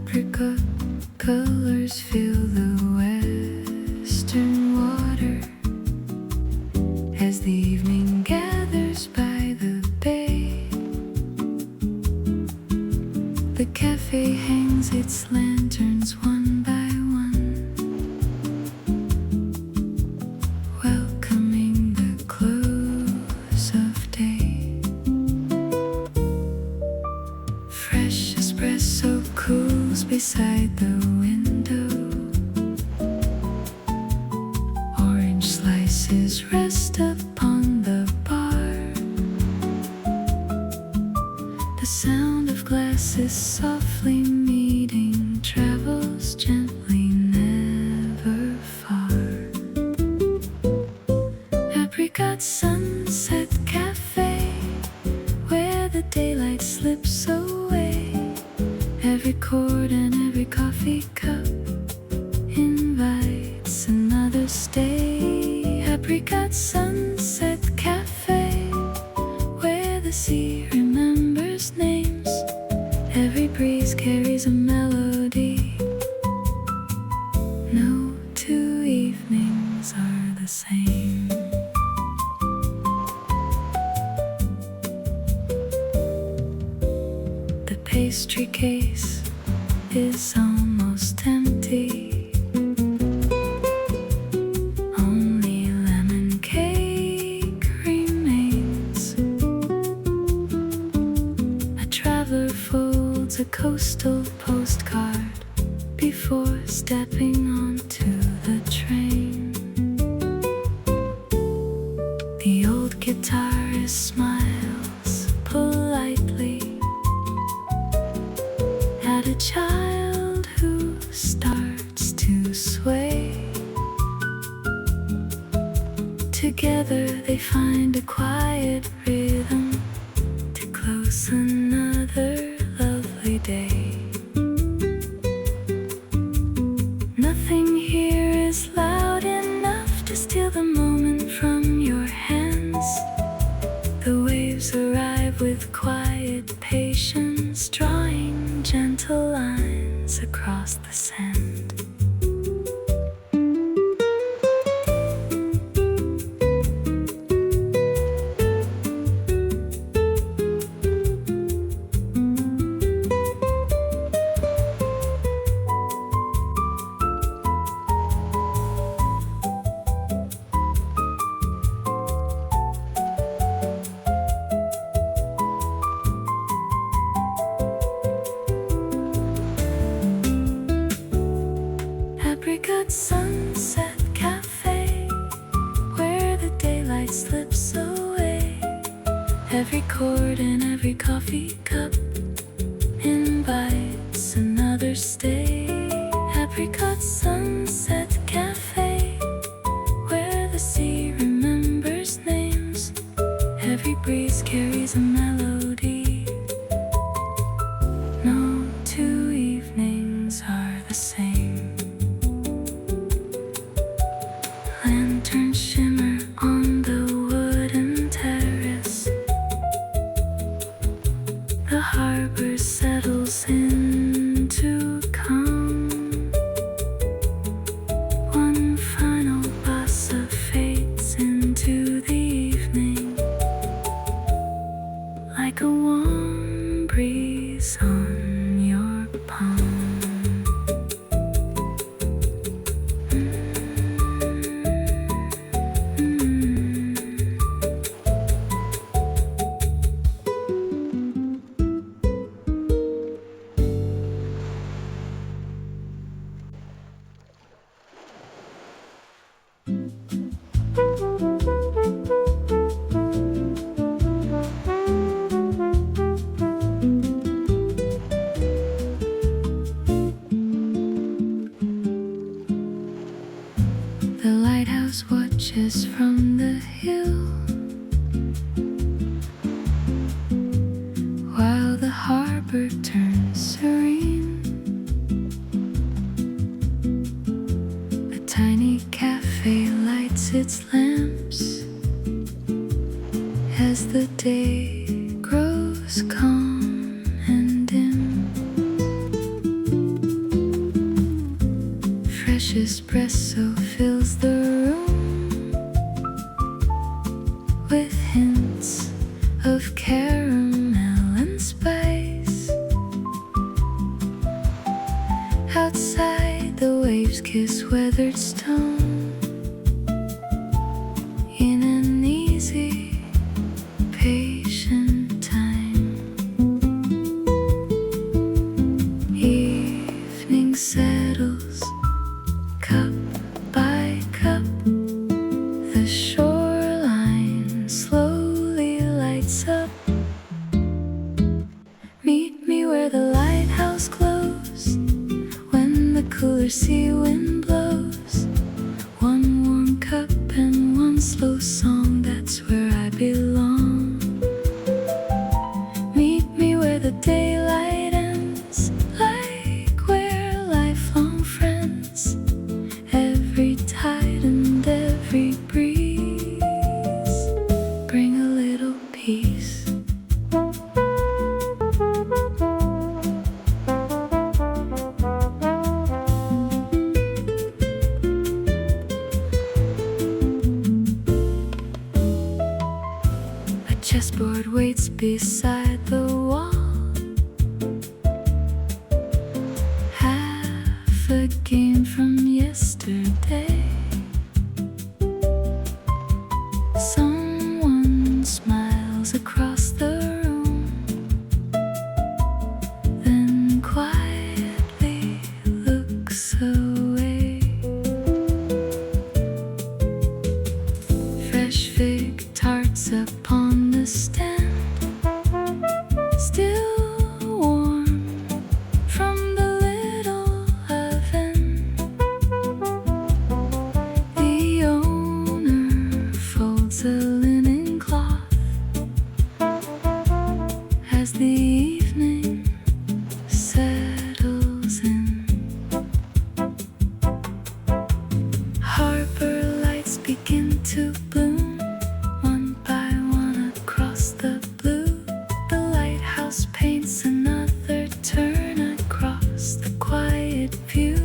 Apricot colors fill the western water as the evening gathers by the bay. The cafe hangs its lanterns one by one, welcoming the close of day. beside the window. Orange slices rest upon the bar. The sound of glasses softly meeting travels gently, never far. Apricot Sunset Cafe, where the daylight slips away. Every chord and every coffee cup invites another stay. Apricot Sunset Cafe, where the sea remembers names. Every breeze carries a melody. No two evenings are the same. The pastry case is almost empty. Only lemon cake remains. A traveler folds a coastal postcard before stepping onto the train. The old guitarist smiles politely at a child who starts to sway. Together they find a quiet rhythm to close another lovely day. Nothing here is loud enough to steal the moment from your hands. The waves arrive with quiet patience, drawing gentle lines across the sand. Apricot Sunset Cafe, where the daylight slips away. Every chord and every coffee cup invites another stay. Apricot Sunset Cafe, where the sea remembers names. Every breeze carries a melody. No two evenings are the same. Lanterns shimmer on the wooden terrace. The harbor settles into calm. One final bossa fades into the evening, like a warm breeze on your palm. The lighthouse watches from the hill, while the harbor turns serene. A tiny cafe lights its lamps as the day grows calm and dim. Fresh espresso fills the room with hints of caramel and spice. Outside, the waves kiss weathered stone in an easy, patient time. cooler sea wind blows. One warm cup and one slow song, that's where I belong. Meet me where the daylight ends, like we're lifelong friends. Every tide and every breeze bring a little peace. A chessboard waits beside the wall, half a game from yesterday. Someone smiles across the room, then quietly looks away. Fresh fig tarts upon the stand, still warm from the little oven. The owner folds a linen cloth as the evening settles in. Harbor lights begin to bloom, one by one across the blue. The lighthouse paints another turn across the quiet view.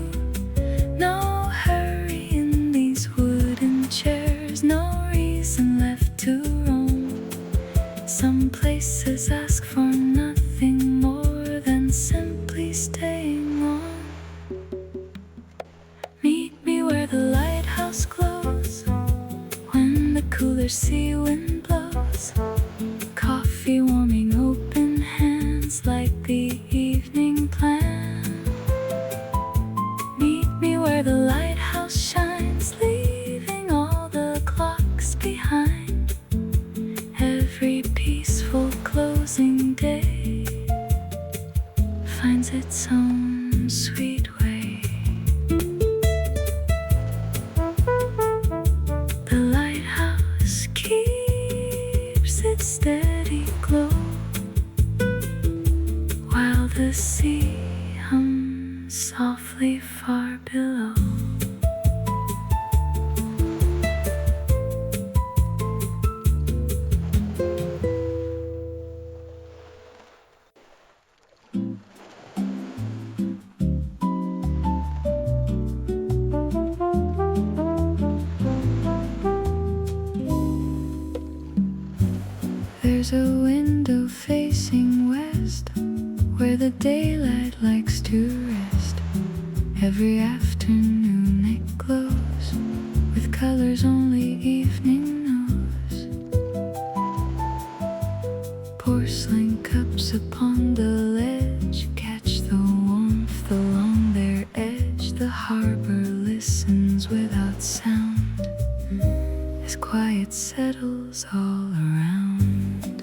No hurry in these wooden chairs, no reason left to roam. Some places ask for nothing more than simply staying on. Meet me where the lighthouse glows, when the cooler sea wind blows. Coffee warming open hands like the evening plan. Meet me where the lighthouse shines, leaving all the clocks behind. Every peaceful closing day finds its own sweet way. The lighthouse keeps its steady glow, while the sea hums softly far below. There's a window facing west, where the daylight likes to rest. Every afternoon it glows with colors only evening knows. Porcelain cups upon the ledge catch the warmth along their edge. The harbor listens without sound as quiet settles all around.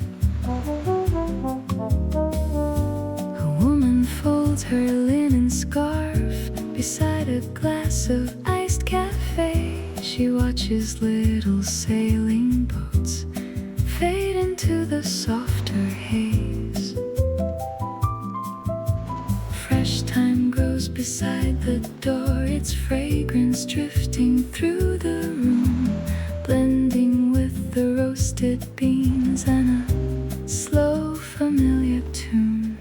A woman folds her linen scarf beside a glass of iced cafe. She watches little sailing boats fade into the softer haze. Fresh thyme grows beside the door, its fragrance drifting through the room, blending with the roasted beans and a slow familiar tune.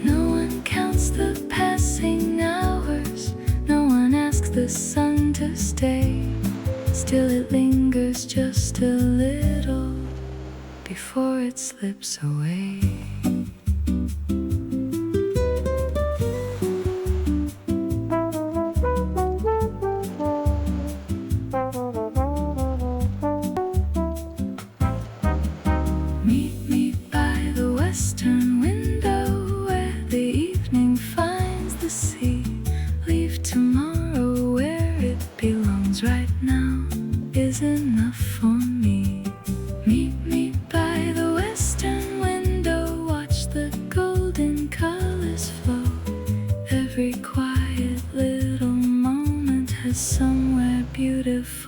No one counts the passing hours, no one asks the sun to stay. Still it lingers just a little before it slips away. Meet me by the western window, where the evening finds the sea. Leave tomorrow where it belongs. Right now is enough for me. Meet me by the western window, watch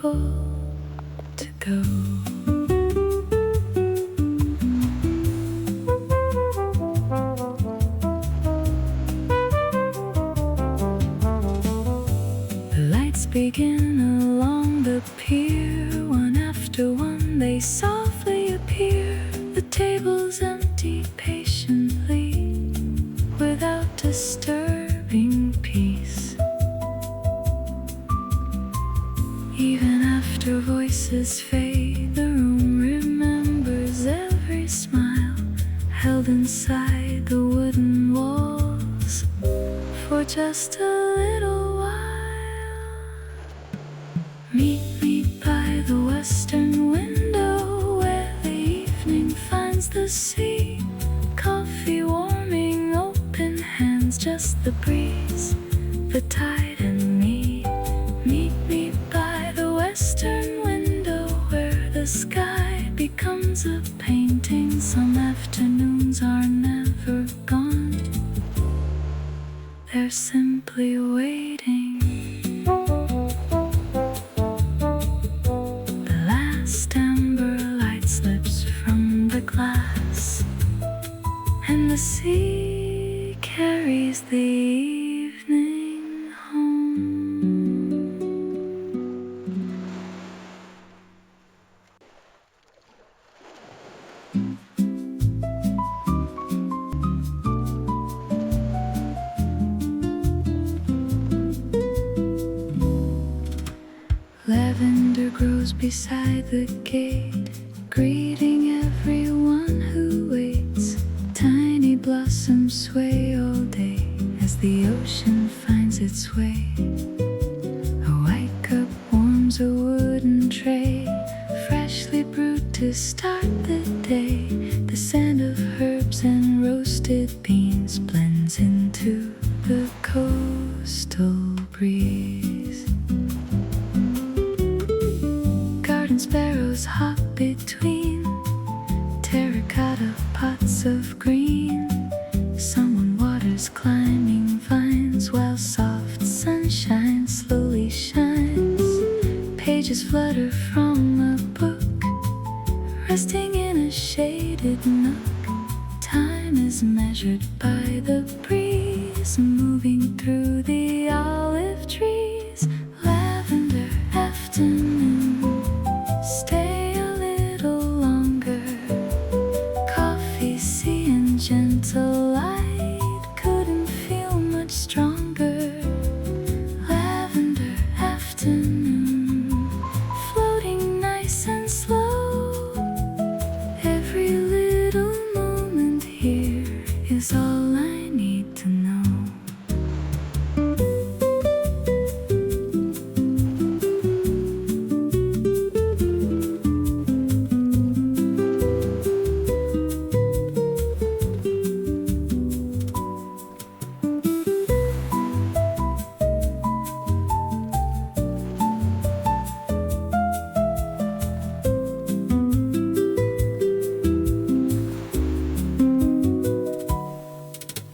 beautiful to go. The lights begin along the pier, one after one they softly appear. The tables empty patiently, without disturbing peace. Even after voices fade, the room remembers every smile held inside the wooden walls for just a little while. Meet me by the western window where the evening finds the sea. Coffee warming, open hands, just the breeze, the tide and me. Meet me by the western window where the sky becomes a painting. Some afternoons are never gone, they're simply waiting. The last amber light slips from the glass, and the sea carries the evening home. Lavender grows beside the gate, greeting everyone who waits. Tiny blossoms sway all day as the ocean finds its way. A white cup warms a wooden tray, freshly brewed to start the day. The scent of herbs and roasted beans blends into the coastal breeze. Garden sparrows hop between terracotta pots of green. Someone waters climbing vines while soft sunshine slowly shines. Pages flutter from a book, resting in a shaded nook. Time is measured by the breeze moving through the olive trees. Lavender afternoon, stay a little longer. Coffee, sea and gentle light couldn't feel much stronger. Lavender afternoon, floating nice and slow. Every little moment here is all I need to know.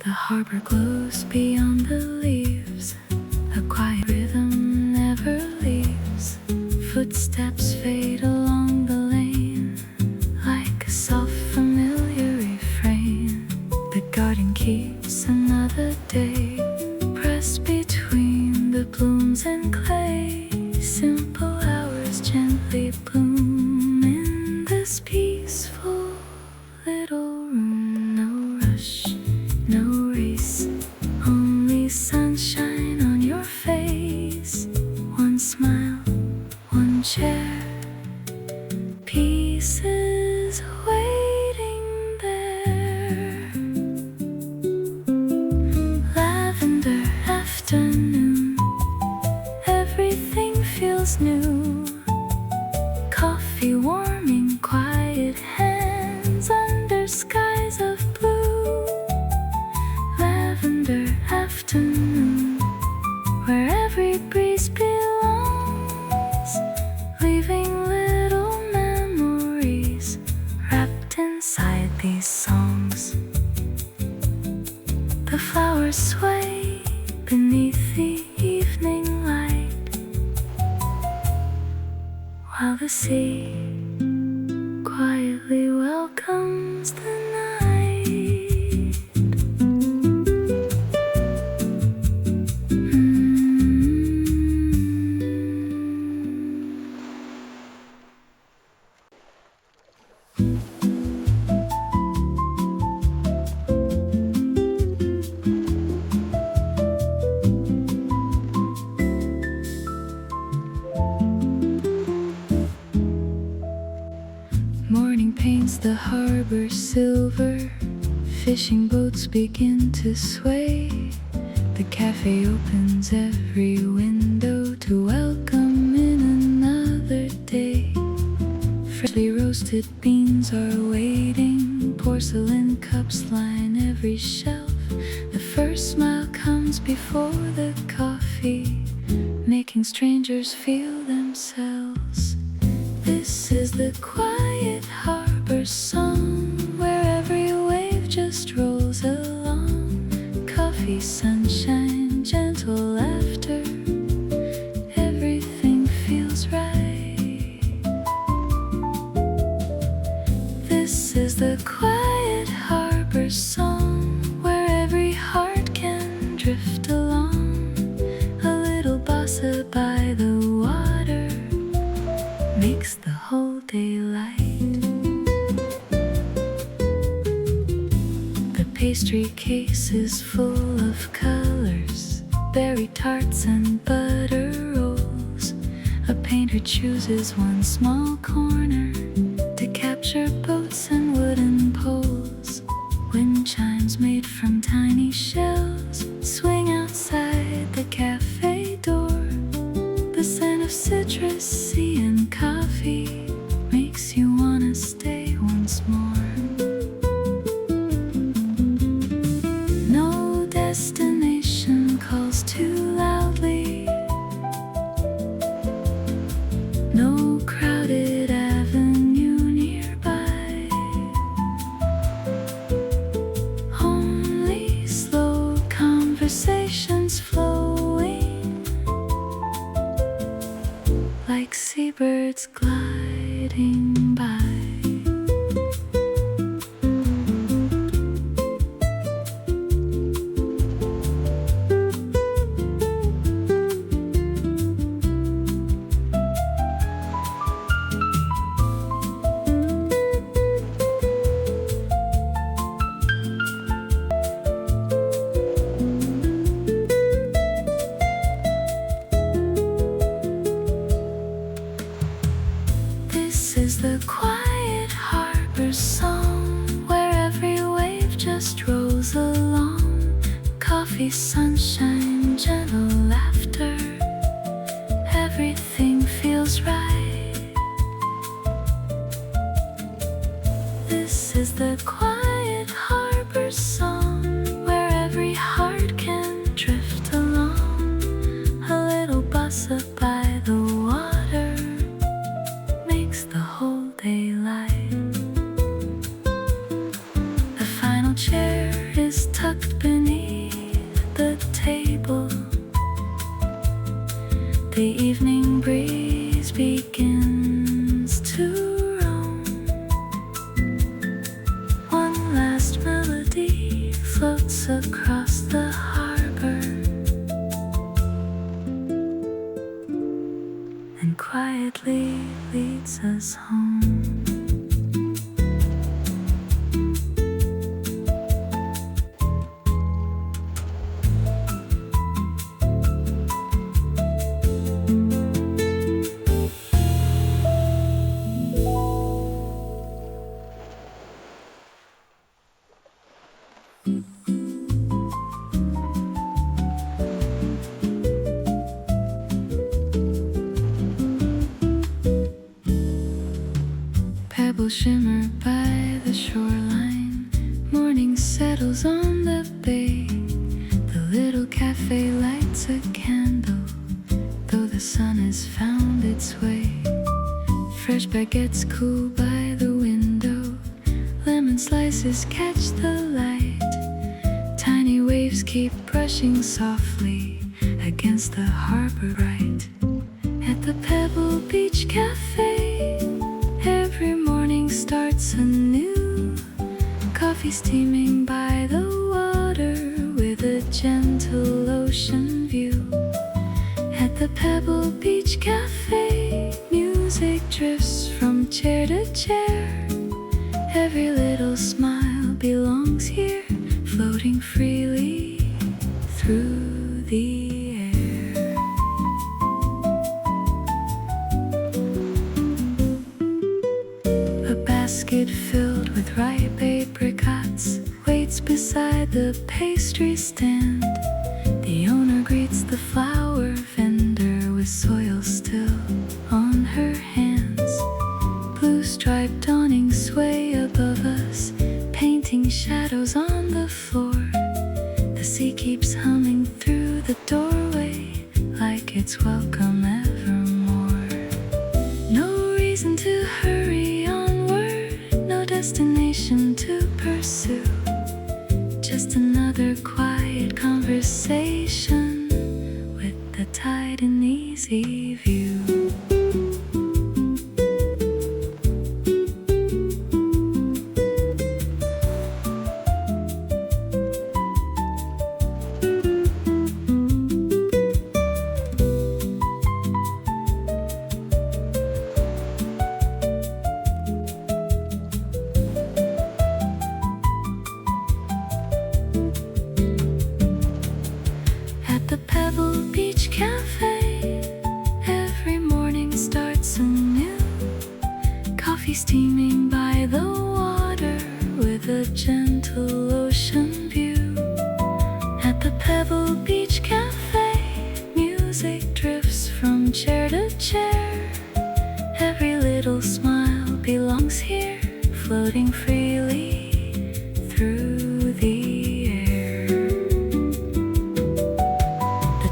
The harbor glows beyond the leaves, a quiet rhythm never leaves. Footsteps fade along the lane, like a soft familiar refrain. The garden keeps another day, pressed between the blooms and clay. Simple hours gently bloom in this peaceful little room. No rush, no race, only sunshine on your face. One smile, one chair, peace is waiting there. Lavender afternoon, everything feels new. Coffee warming quiet hands under skies of blue. Lavender afternoon, where every breeze belongs, leaving little memories wrapped inside these songs. The flowers sway beneath the evening light. the sea quietly welcomes the night. Morning paints the harbor silver, fishing boats begin to sway. The cafe opens every window to welcome in another day. Freshly roasted beans are waiting, porcelain cups line every shelf. The first smile comes before the coffee, making strangers feel themselves. This is the quiet harbor song, where every wave just rolls along. Coffee, sunshine, gentle laughter, everything feels right. This is the quiet harbor song, where every heart can drift along. A little bossa by the water makes the whole day light. The pastry case is full of colors, berry tarts and butter rolls. A painter chooses one small corner to capture boats and wooden poles. Wind chimes made from tiny shells swing outside the cafe door. The scent of citrus, sea and coffee makes you wanna stay once more. No destination calls too loudly, no crowded avenue nearby, only slow conversations flowing like seabirds gliding by. This is the quiet harbor song, where every wave just rolls along. Coffee, sunshine, gentle laughter, everything feels right. This is the quiet harbor song, where every heart can drift along. A little bossa by the water makes the whole day light. The final chair is tucked beneath the table. The evening breeze begins to roam. One last melody floats across the harbor and quietly leads us home. Pebbles shimmer by the shoreline. Morning settles on the bay. The little cafe lights a candle, though the sun has found its way. Fresh baguettes cool by the window. Lemon slices catch the light. Tiny waves keep brushing softly against the harbor bright. At the Pebble Beach Cafe, every morning starts anew. Coffee steaming by the water with a gentle ocean view. At the Pebble Beach Cafe, music drifts from chair to chair. Every little smile belongs here, floating freely through the air. A basket filled with ripe apricots waits beside the pastry stand. The owner greets the flower vendor with soil still on her hands. Blue striped awnings sway above us, painting shadows on the floor. The sea keeps humming through the doorway like it's welcome evermore. No reason to hurry onward, no destination to pursue. Just another quiet conversation with the tide in easy view. The Pebble Beach Cafe, every morning starts anew. Coffee steaming by the water with a gentle ocean view. At the Pebble Beach Cafe, music drifts from chair to chair. Every little smile belongs here, floating freely through the air.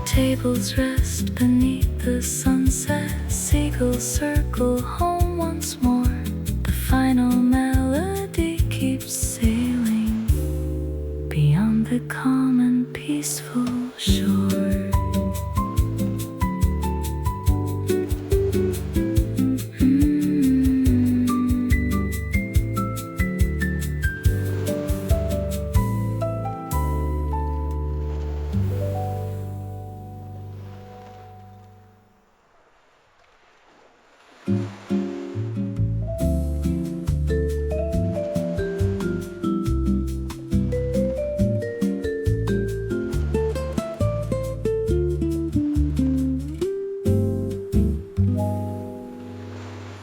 Tables rest beneath the sunset, seagulls circle home once more. The final melody keeps sailing beyond the calm and peaceful shore.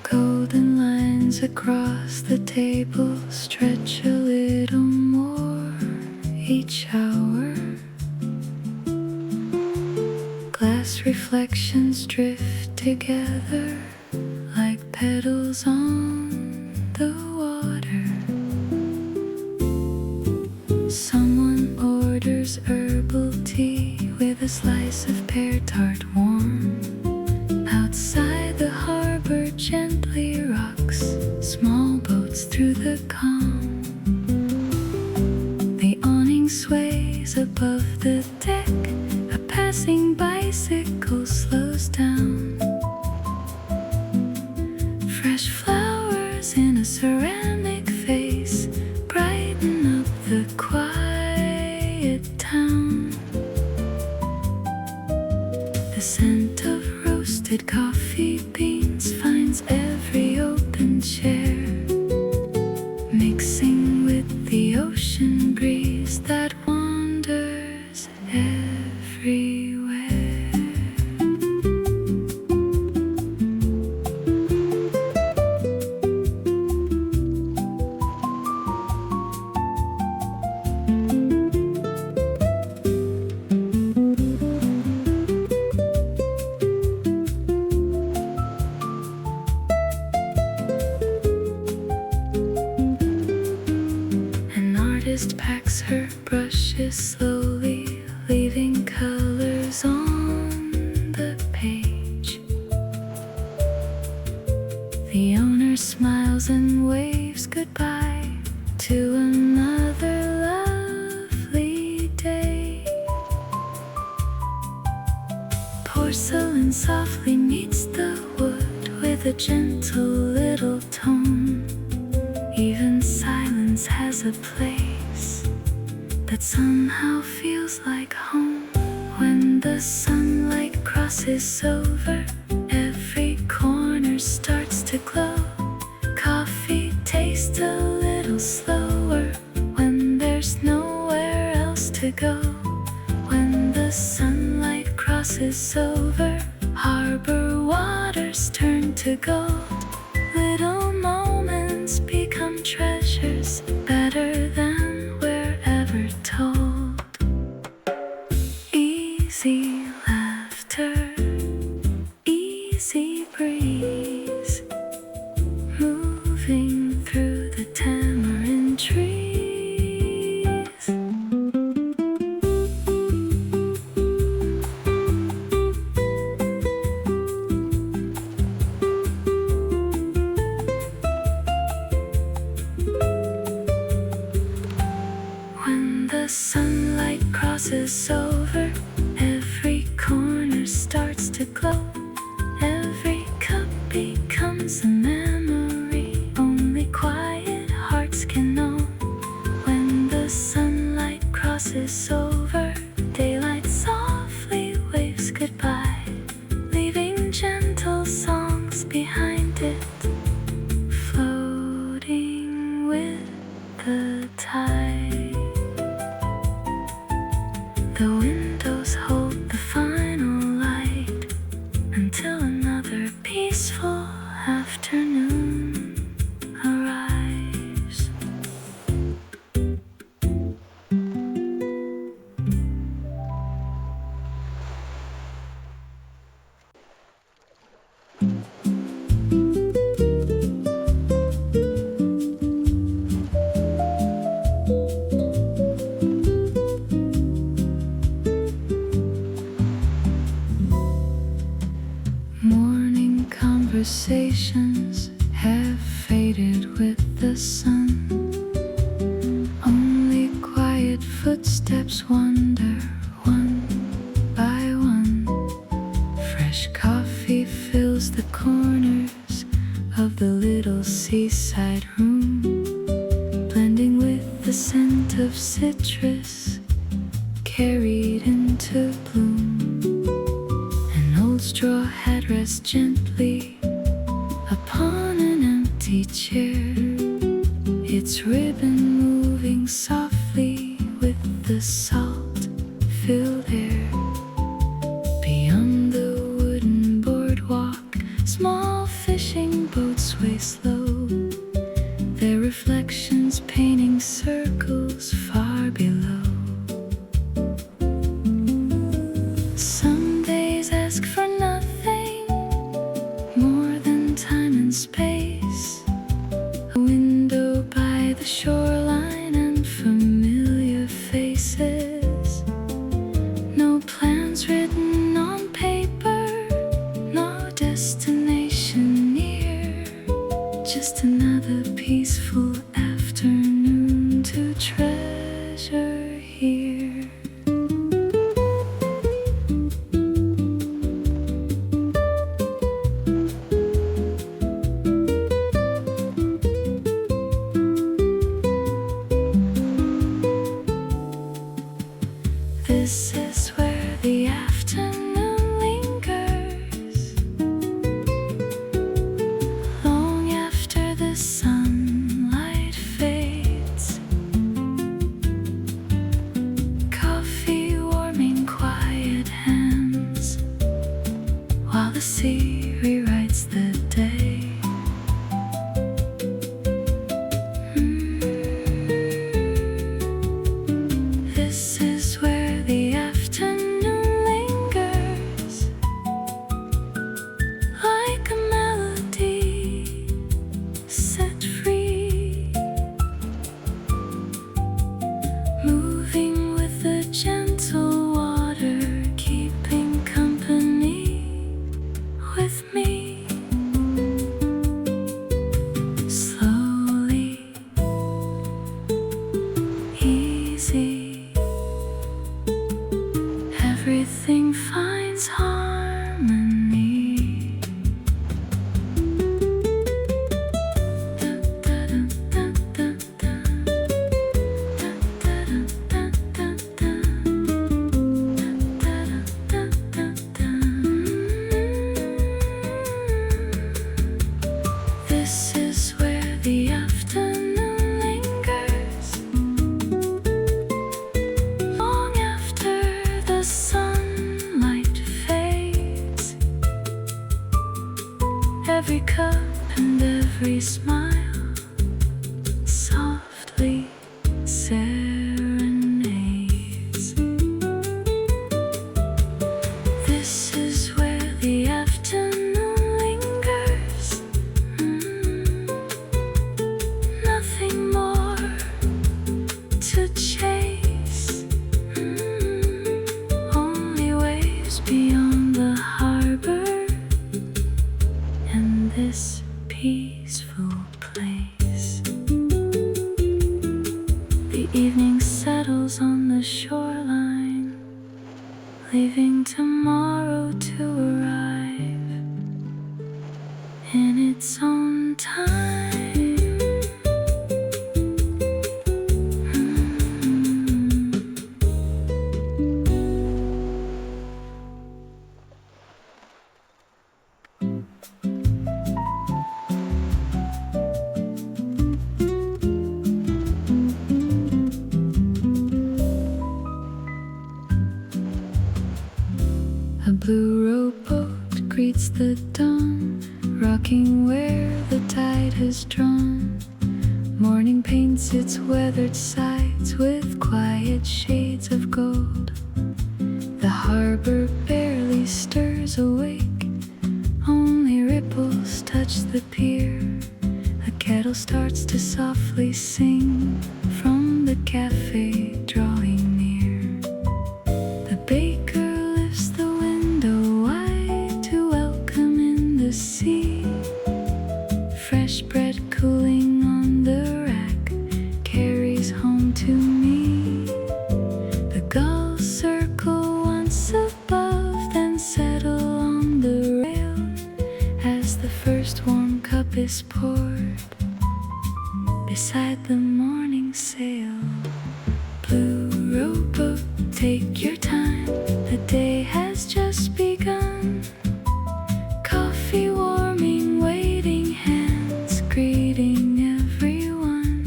Golden lines across the table stretch a little more each hour. Glass reflections drift together like petals on the water. Someone orders herbal tea with a slice of pear tart warm. Outside the harbor gently rocks small boats through the calm. The awning sways above the deck, a passing bicycle slows down. Fresh flowers in a ceramic vase brighten up the quiet town. The scent of roasted coffee beans finds every open chair, mixing with the ocean breeze that wanders everywhere. Packs her brushes slowly, leaving colors on the page. The owner smiles and waves goodbye to another lovely day. Porcelain sun softly meets the wood with a gentle little tone. Even silence has a place that somehow feels like home. When the sunlight crosses over, every corner starts to glow. Coffee tastes a little slower when there's nowhere else to go. When the sunlight crosses over, harbor waters turn to gold. Little moments become treasures, better than we're ever told. Easy laughter, easy breeze, moving through the tamarind trees. When the sunlight crosses over, every corner starts to glow. Every cup becomes a memory only quiet hearts can know. When the sunlight crosses over, daylight softly waves goodbye, leaving gentle songs behind it, floating with the tide. The windows hold the final light until another peaceful afternoon arrives. Morning conversations have faded with the sun. Only quiet footsteps wander one by one. Fresh coffee fills the corners of the little seaside room, blending with the scent of citrus carried into bloom. An old straw hat rests gently upon an empty chair, its ribbon moving softly with the salt-filled air. Beyond the wooden boardwalk, small fishing boats sway slow, their reflections painting circles far below. Some days ask for nothing more than time and space, a window by the shoreline and familiar faces. No plans written on paper, no destination near, just another peaceful afternoon to treasure here. This is where the afternoon lingers, long after the sunlight fades. Coffee warming quiet hands while the sea rewrites the day. This is where the afternoon to chase. Only waves beyond the harbor and this peaceful place. The evening settles on the shoreline, leaving tomorrow to arrive in its own time. A blue rowboat greets the dawn, rocking where the tide has drawn. Morning paints its weathered sides with quiet shades of gold. The harbor barely stirs awake, only ripples touch the pier. A kettle starts to softly sing from the cafe drawing near. The baker lifts the window wide to welcome in the sea. Fresh bread cooling on the rack carries home to me. The gulls circle once above, then settle on the rail as the first warm cup is poured beside the morning sail. Blue rowboat, take your time, the day has just begun. Coffee warming, waiting hands greeting everyone.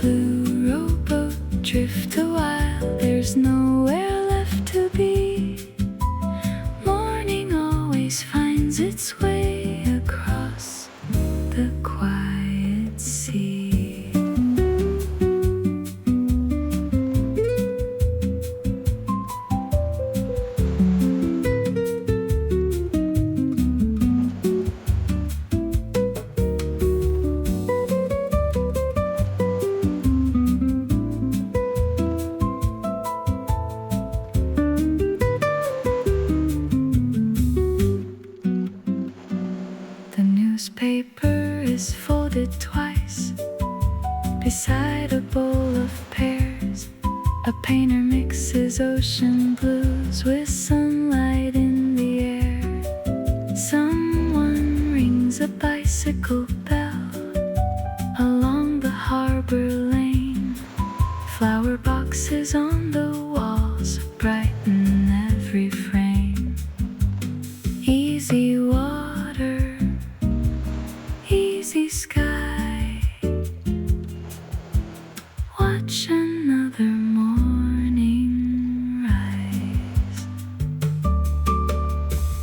Blue rowboat, drift a while, there's nowhere left to be. Morning always finds its way across the quiet sea. The newspaper is folded twice beside a bowl of pears. A painter mixes ocean blues with sunlight in the air. Someone rings a bicycle bell along the harbor lane. Flower boxes on the walls brighten every frame. Easy water, easy sky. Watch another morning rise.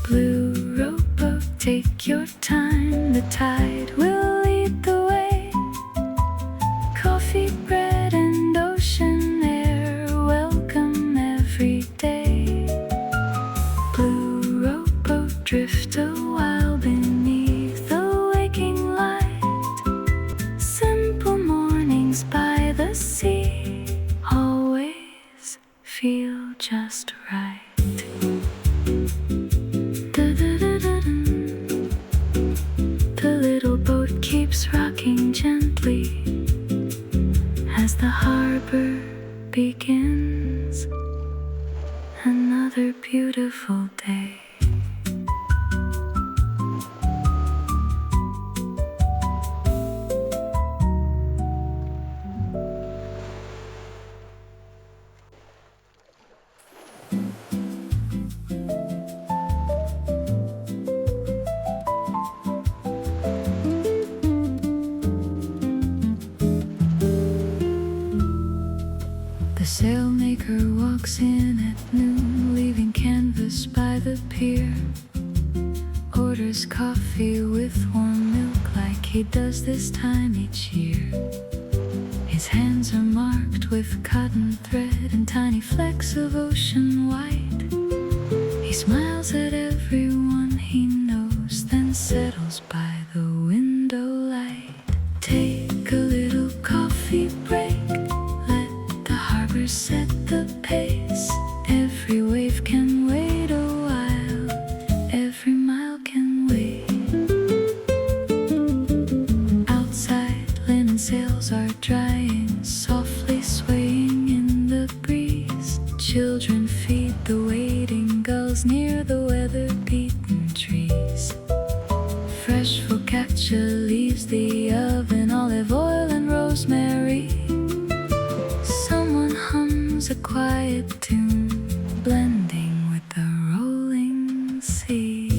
Blue rowboat, take your time, the tide will lead the way. Coffee, bread, and ocean air welcome every day. Blue rowboat, drift a while beneath the waking light. Simple mornings by the sea always feel just right. The little boat keeps rocking gently as the harbor begins another beautiful day. The sailmaker walks in at noon, leaving canvas by the pier. Orders coffee with warm milk like he does this time each year. His hands are marked with cotton thread and tiny flecks of ocean white. He smiles at everyone he knows, then settles by the window light. Take a little coffee break, a quiet tune blending with the rolling sea.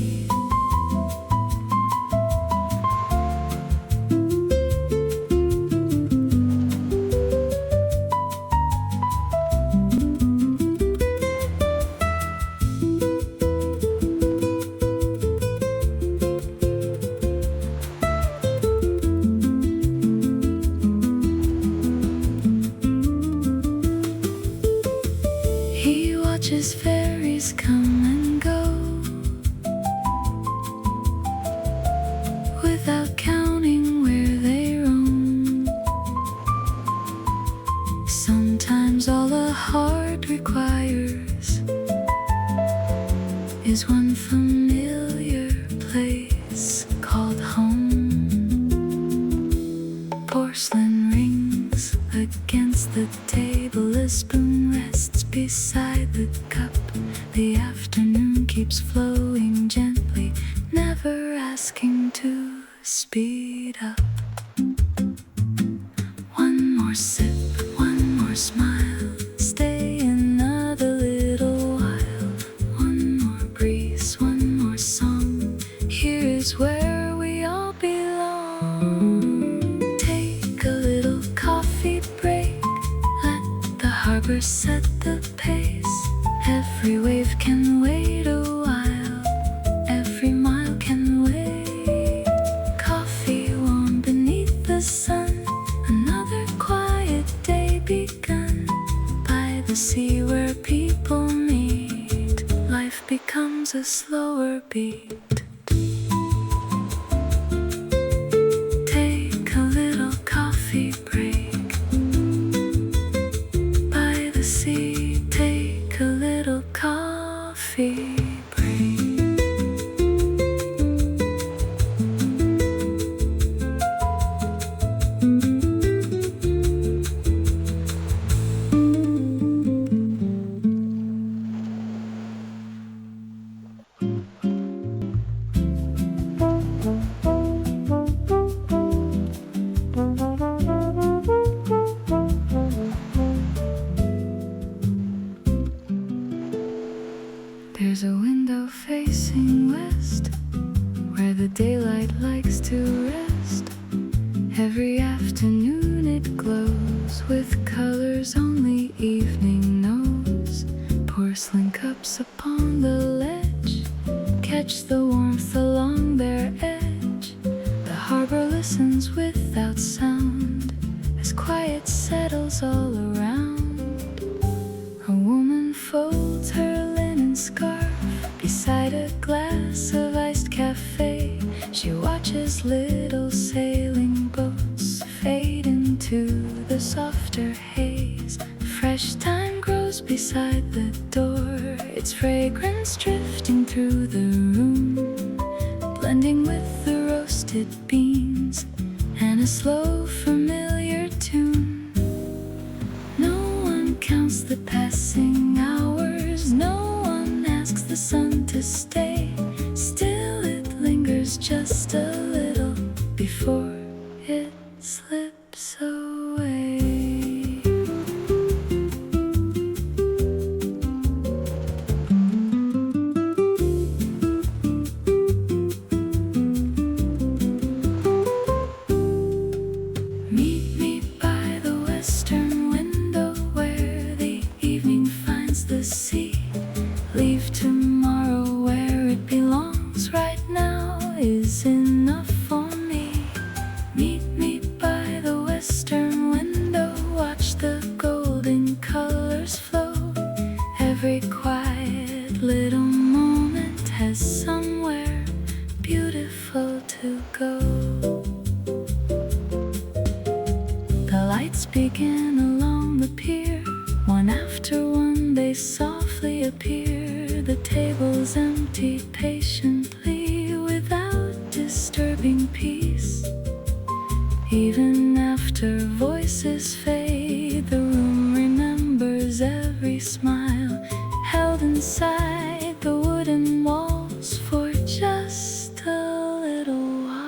He watches fairies come and go without counting where they roam. Sometimes all a heart requires is one familiar place called home. Porcelain rings against the table, a spoon rests beside the cup. The afternoon keeps flowing gently, never asking to speed up. One more sip, one more smile, stay another little while. One more breeze, one more song, here is where we all belong. Take a little coffee break, let the harbor set the pace. Every wave can wait a while, every mile can wait. Coffee warm beneath the sun, another quiet day begun. By the sea where people meet, life becomes a slower beat. Take a little coffee break. By the sea, take a little coffee break. There's a window facing west, where the daylight likes to rest. Every afternoon it glows with colors only evening knows. Porcelain cups upon the ledge catch the warmth along their edge. The harbor listens without sound as quiet settles all around. A woman folds her linen scarf beside a glass of iced cafe. She watches little sailing boats fade into the softer haze. Fresh thyme grows beside the door, its fragrance drifting through the room, blending with the roasted beans and a slow familiar tune. No one counts the passing hours, no one asks the sun to stay. Still it lingers just a little before it slips away. Meet me by the western window where the evening finds the sea. Leave tomorrow where it belongs. Right now is enough for me. Meet me by the western window. Watch the golden colors flow. Every quiet little moment has somewhere beautiful to go. The lights begin along the pier. One after one they softly appear. The tables empty patiently without disturbing peace. Even after voices fade, the room remembers every smile held inside the wooden walls for just a little while.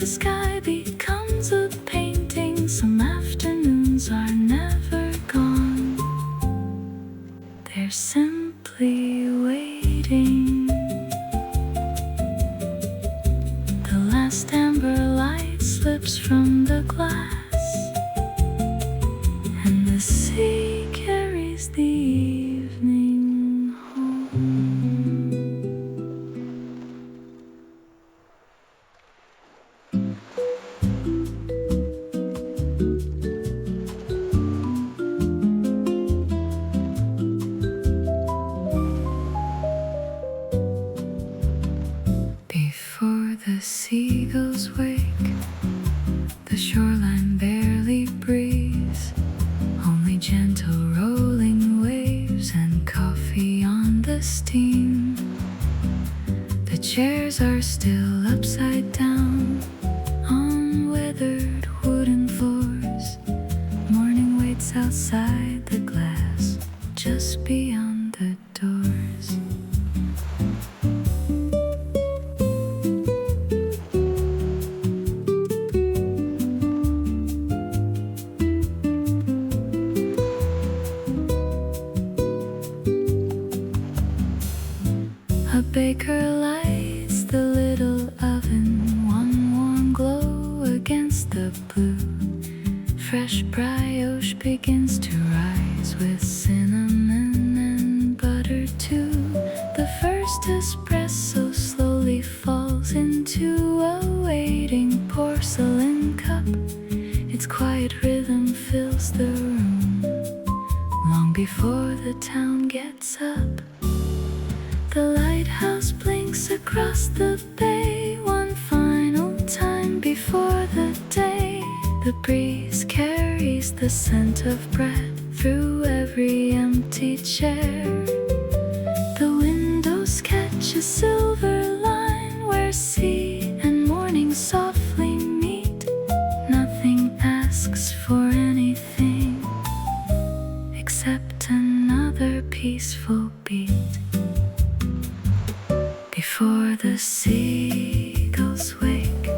the sky becomes a painting. Some afternoons are never gone, they're simply waiting. The last amber light slips from the glass, and the sea carries the evening home. Before the seagulls wake, the shoreline barely breathes. Only gentle rolling waves and coffee on the steam. The chairs are still upside down on weathered wooden floors. Morning waits outside the glass, just beyond the doors. A baker lights the little oven, one warm glow against the blue. Fresh brioche begins to rise with cinnamon and butter too. The first espresso slowly falls into a waiting porcelain cup. Its quiet rhythm fills the room long before the town gets up. The lighthouse blinks across the bay one final time before the day. The breeze carries the scent of bread through every empty chair. The windows catch a silver line where sea and morning softly meet. Nothing asks for anything except another peaceful beat. Before the seagulls wake,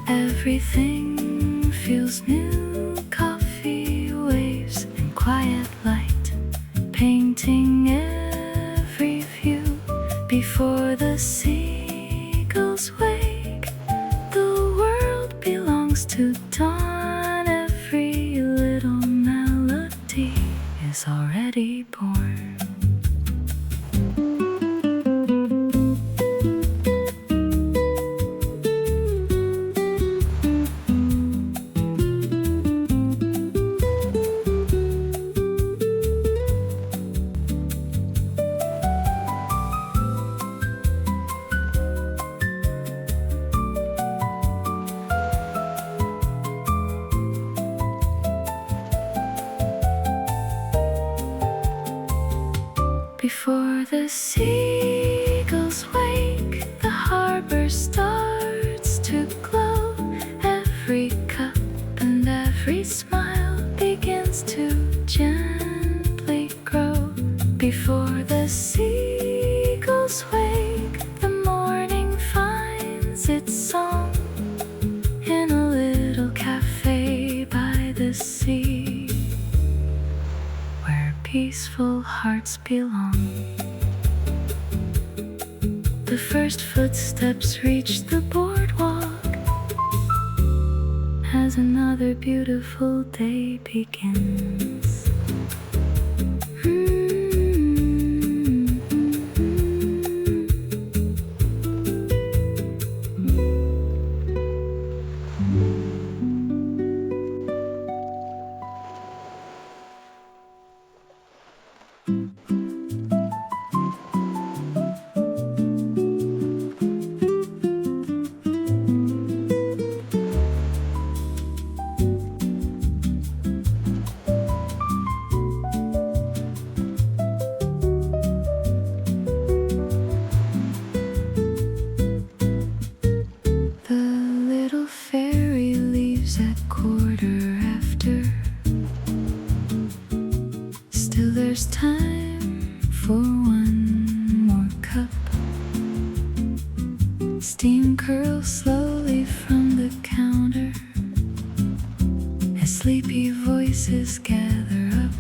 everything feels new. Coffee, waves, and quiet light, painting every view. Before the seagulls wake, the world belongs to dawn. Every little melody is already born. Before the seagulls wake, the harbor starts to glow. Every cup and every smile begins to gently grow. Before the seagulls wake, the morning finds its song in a little cafe by the sea, where peaceful hearts belong. The first footsteps reach the boardwalk as another beautiful day begins. sleepy voices gather up.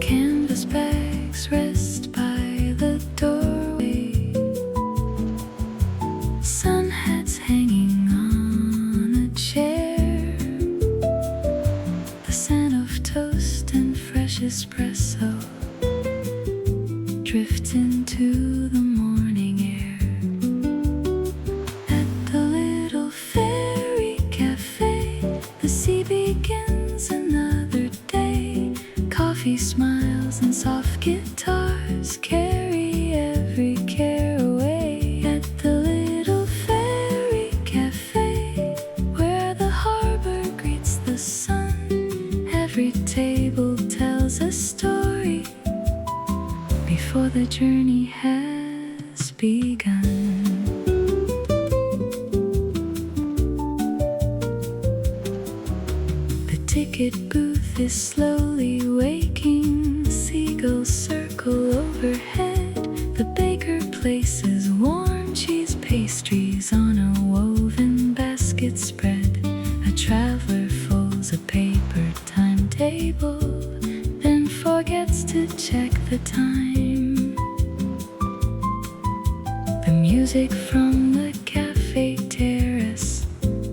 Canvas bags rest by the doorway. Sun hats hanging on a chair. The scent of toast and fresh espresso drifts into the morning air. At the little fairy cafe, the sea begins another day. Coffee, smiles, and soft guitars carry every care away. At the little fairy cafe, where the harbor greets the sun, every table tells a story before the journey has begun. The ticket booth is slowly waking. Seagulls circle overhead. The baker places warm cheese pastries on a woven basket spread. A traveler folds a paper timetable, then forgets to check the time. The music from the cafe terrace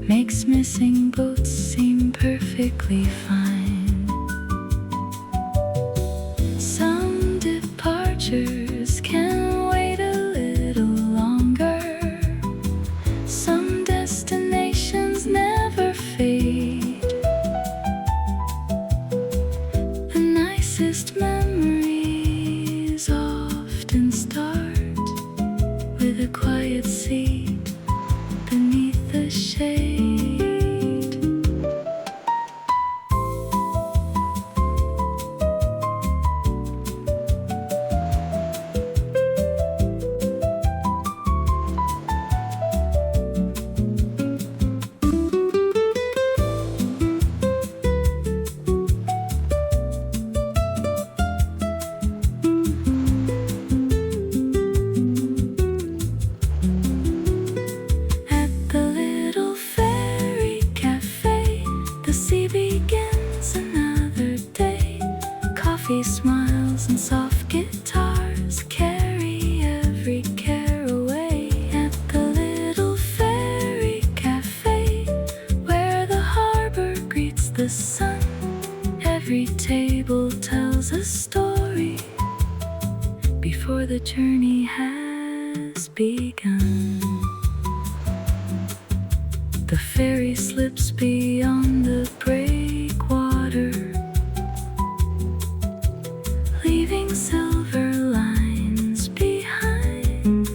makes missing boats seem perfectly fine. Some departures can wait a little longer. Some destinations never fade. The nicest memories often start with a quiet seat beneath the shade. Smiles and soft guitars carry every care away. At the little fairy cafe, where the harbor greets the sun, every table tells a story before the journey has begun. The ferry slips beyond the breakwater, leaving silver lines behind.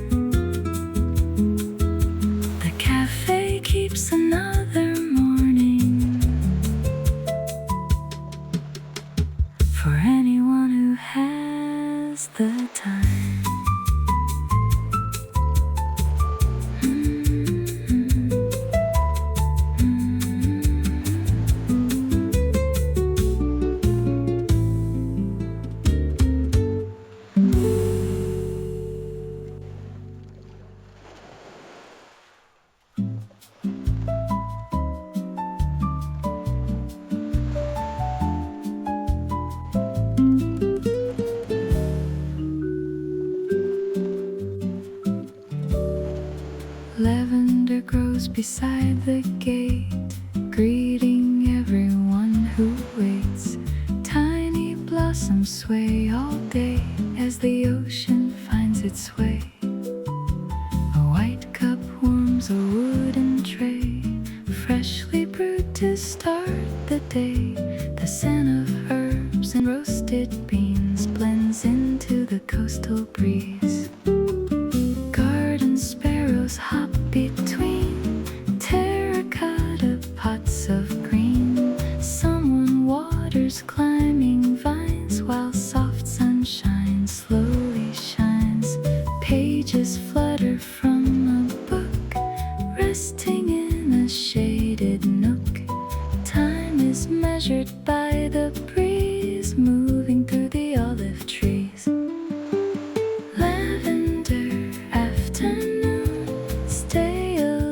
The cafe keeps another morning for anyone who has the time. Lavender grows beside the gate, greeting everyone who waits. Tiny blossoms sway all day as the ocean finds its way. A white cup warms a wooden tray, freshly brewed to start the day. The scent of herbs and roasted beans blends into the coastal breeze. Garden sparrows hop between terracotta pots of green. Someone waters climbing vines while soft sunshine slowly shines. Pages flutter from a book, resting in a shaded nook. Time is measured by the breeze moving through the olive trees. Lavender afternoon, stay alive.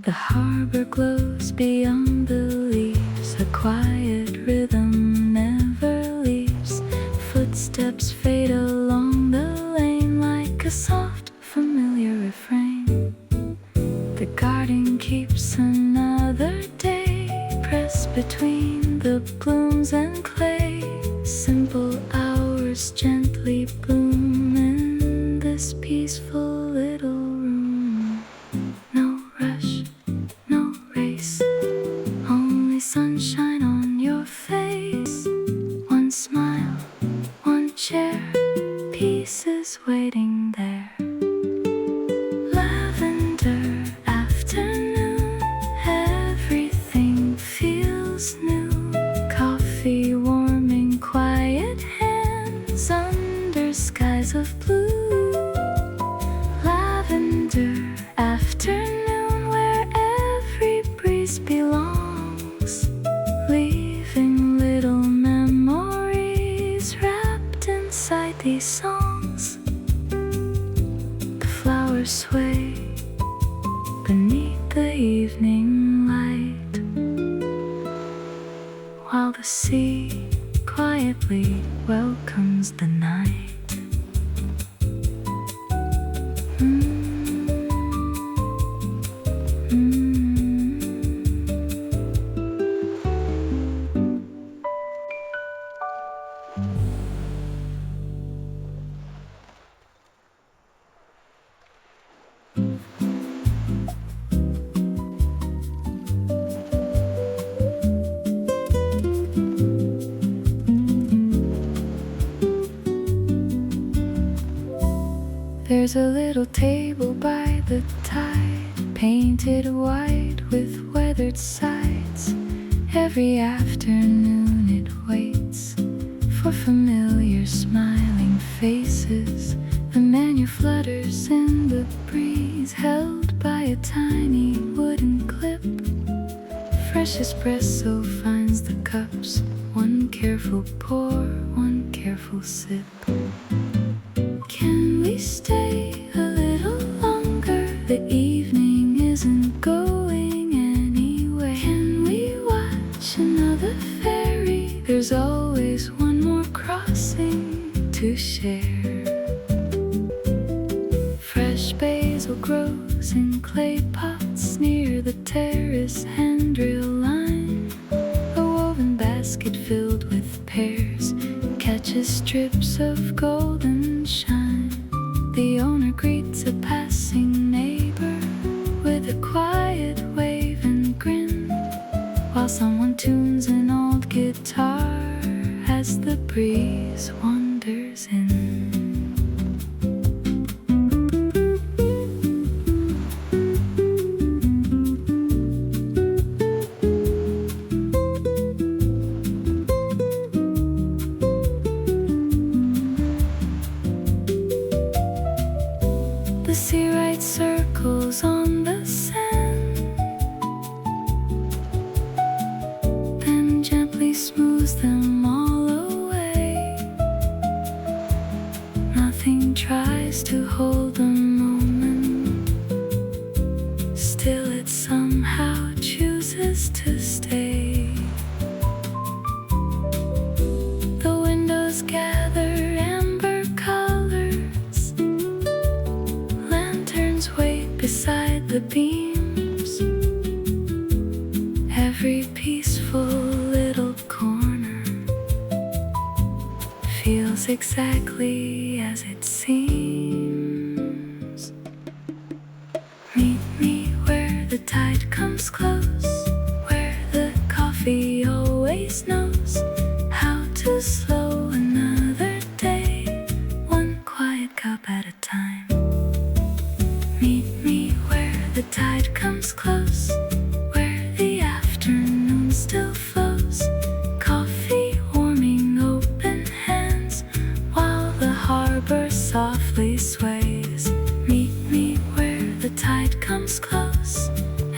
The harbor glows beyond the leaves. A quiet rhythm never leaves. Footsteps fade along the lane like a soft, familiar refrain. The garden keeps another day pressed between the blooms and clay. Simple hours gently bloom in this peaceful little room. No rush, no race, only sunshine on your face. One smile, one chair, peace is waiting there. Lavender afternoon, everything feels new. Coffee warming quiet hands under skies of blue. Lavender afternoon, where every breeze belongs, leaving little memories wrapped inside these songs. The flowers sway beneath the evening light, while the sea quietly welcomes the night. There's a little table by the tide, painted white with weathered sides. Every afternoon it waits for familiar smiling faces. The menu flutters in the breeze, held by a tiny wooden clip. Fresh espresso finds the cups, one careful pour, one careful sip. Can we stay a little longer? The evening isn't going anywhere. Can we watch another ferry? There's always one more crossing to share. Fresh basil grows in clay pots near the terrace handrail line. A woven basket filled with pears catches strips of golden shine. The owner greets a passing neighbor with a quiet wave and grin, while someone tunes an old guitar as the breeze wanders in. The sea writes circles on the sand, then gently smooths them all away. Nothing tries to hold the moment, still it somehow chooses to stay. The windows gather amber colors, lanterns wait beside the beams. Every peaceful little corner feels exactly as it seems. Meet me where the tide comes close, where the coffee always knows how to slow another day, one quiet cup at a time. Meet me where the tide comes close, where the afternoon still flows, coffee warming open hands, while the harbor softly sways. Meet me where the tide comes close,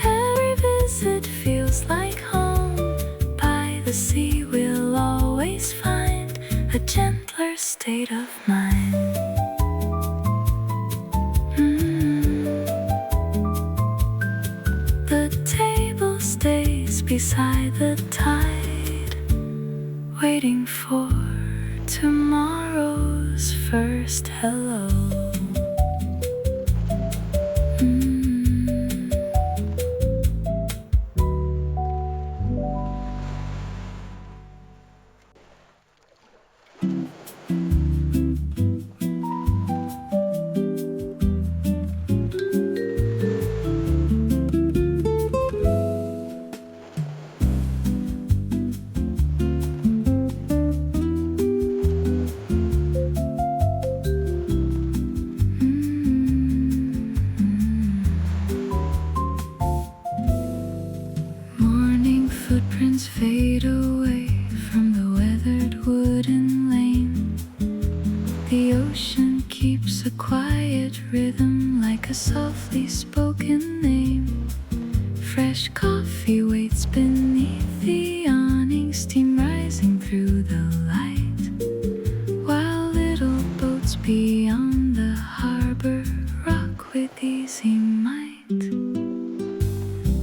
every visit feels like home. By the sea we'll always find a gentler state of mind. The beside the tide, waiting for tomorrow's first hello. Footprints fade away from the weathered wooden lane. The ocean keeps a quiet rhythm like a softly spoken name. Fresh coffee waits beneath the awning, steam rising through the light, while little boats beyond the harbor rock with easy might.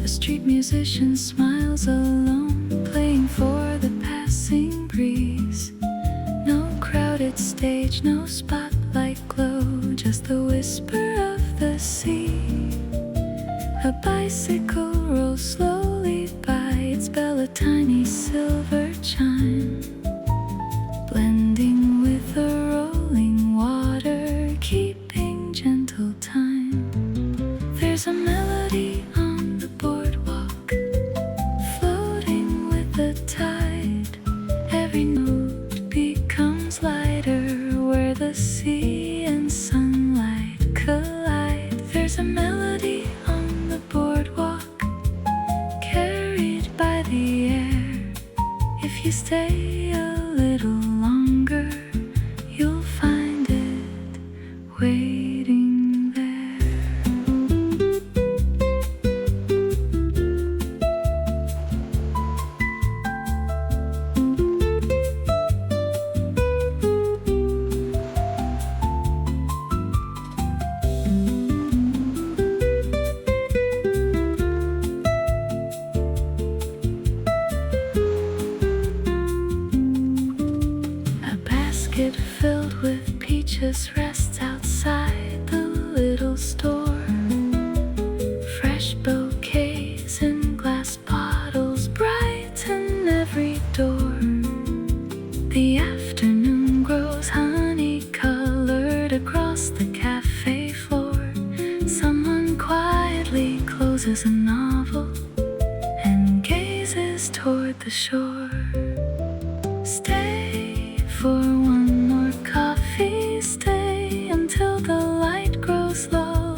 The street musician smiles alone, playing for the passing breeze. No crowded stage, no spotlight glow, just the whisper of the sea. A bicycle rolls slowly by, its bell a tiny silver chime, blending with the rolling water, keeping gentle time. There's a melody on the boardwalk, floating with the tide. Every note becomes lighter where the sea and sunlight collide. There's a melody on the boardwalk, carried by the air. If you stay a little longer, you'll find it waiting there. Filled with peaches rests outside the little store. Fresh bouquets in glass bottles brighten every door. The afternoon grows honey-colored across the cafe floor. Someone quietly closes a novel and gazes toward the shore. Stay for one more coffee, stay until the light grows low.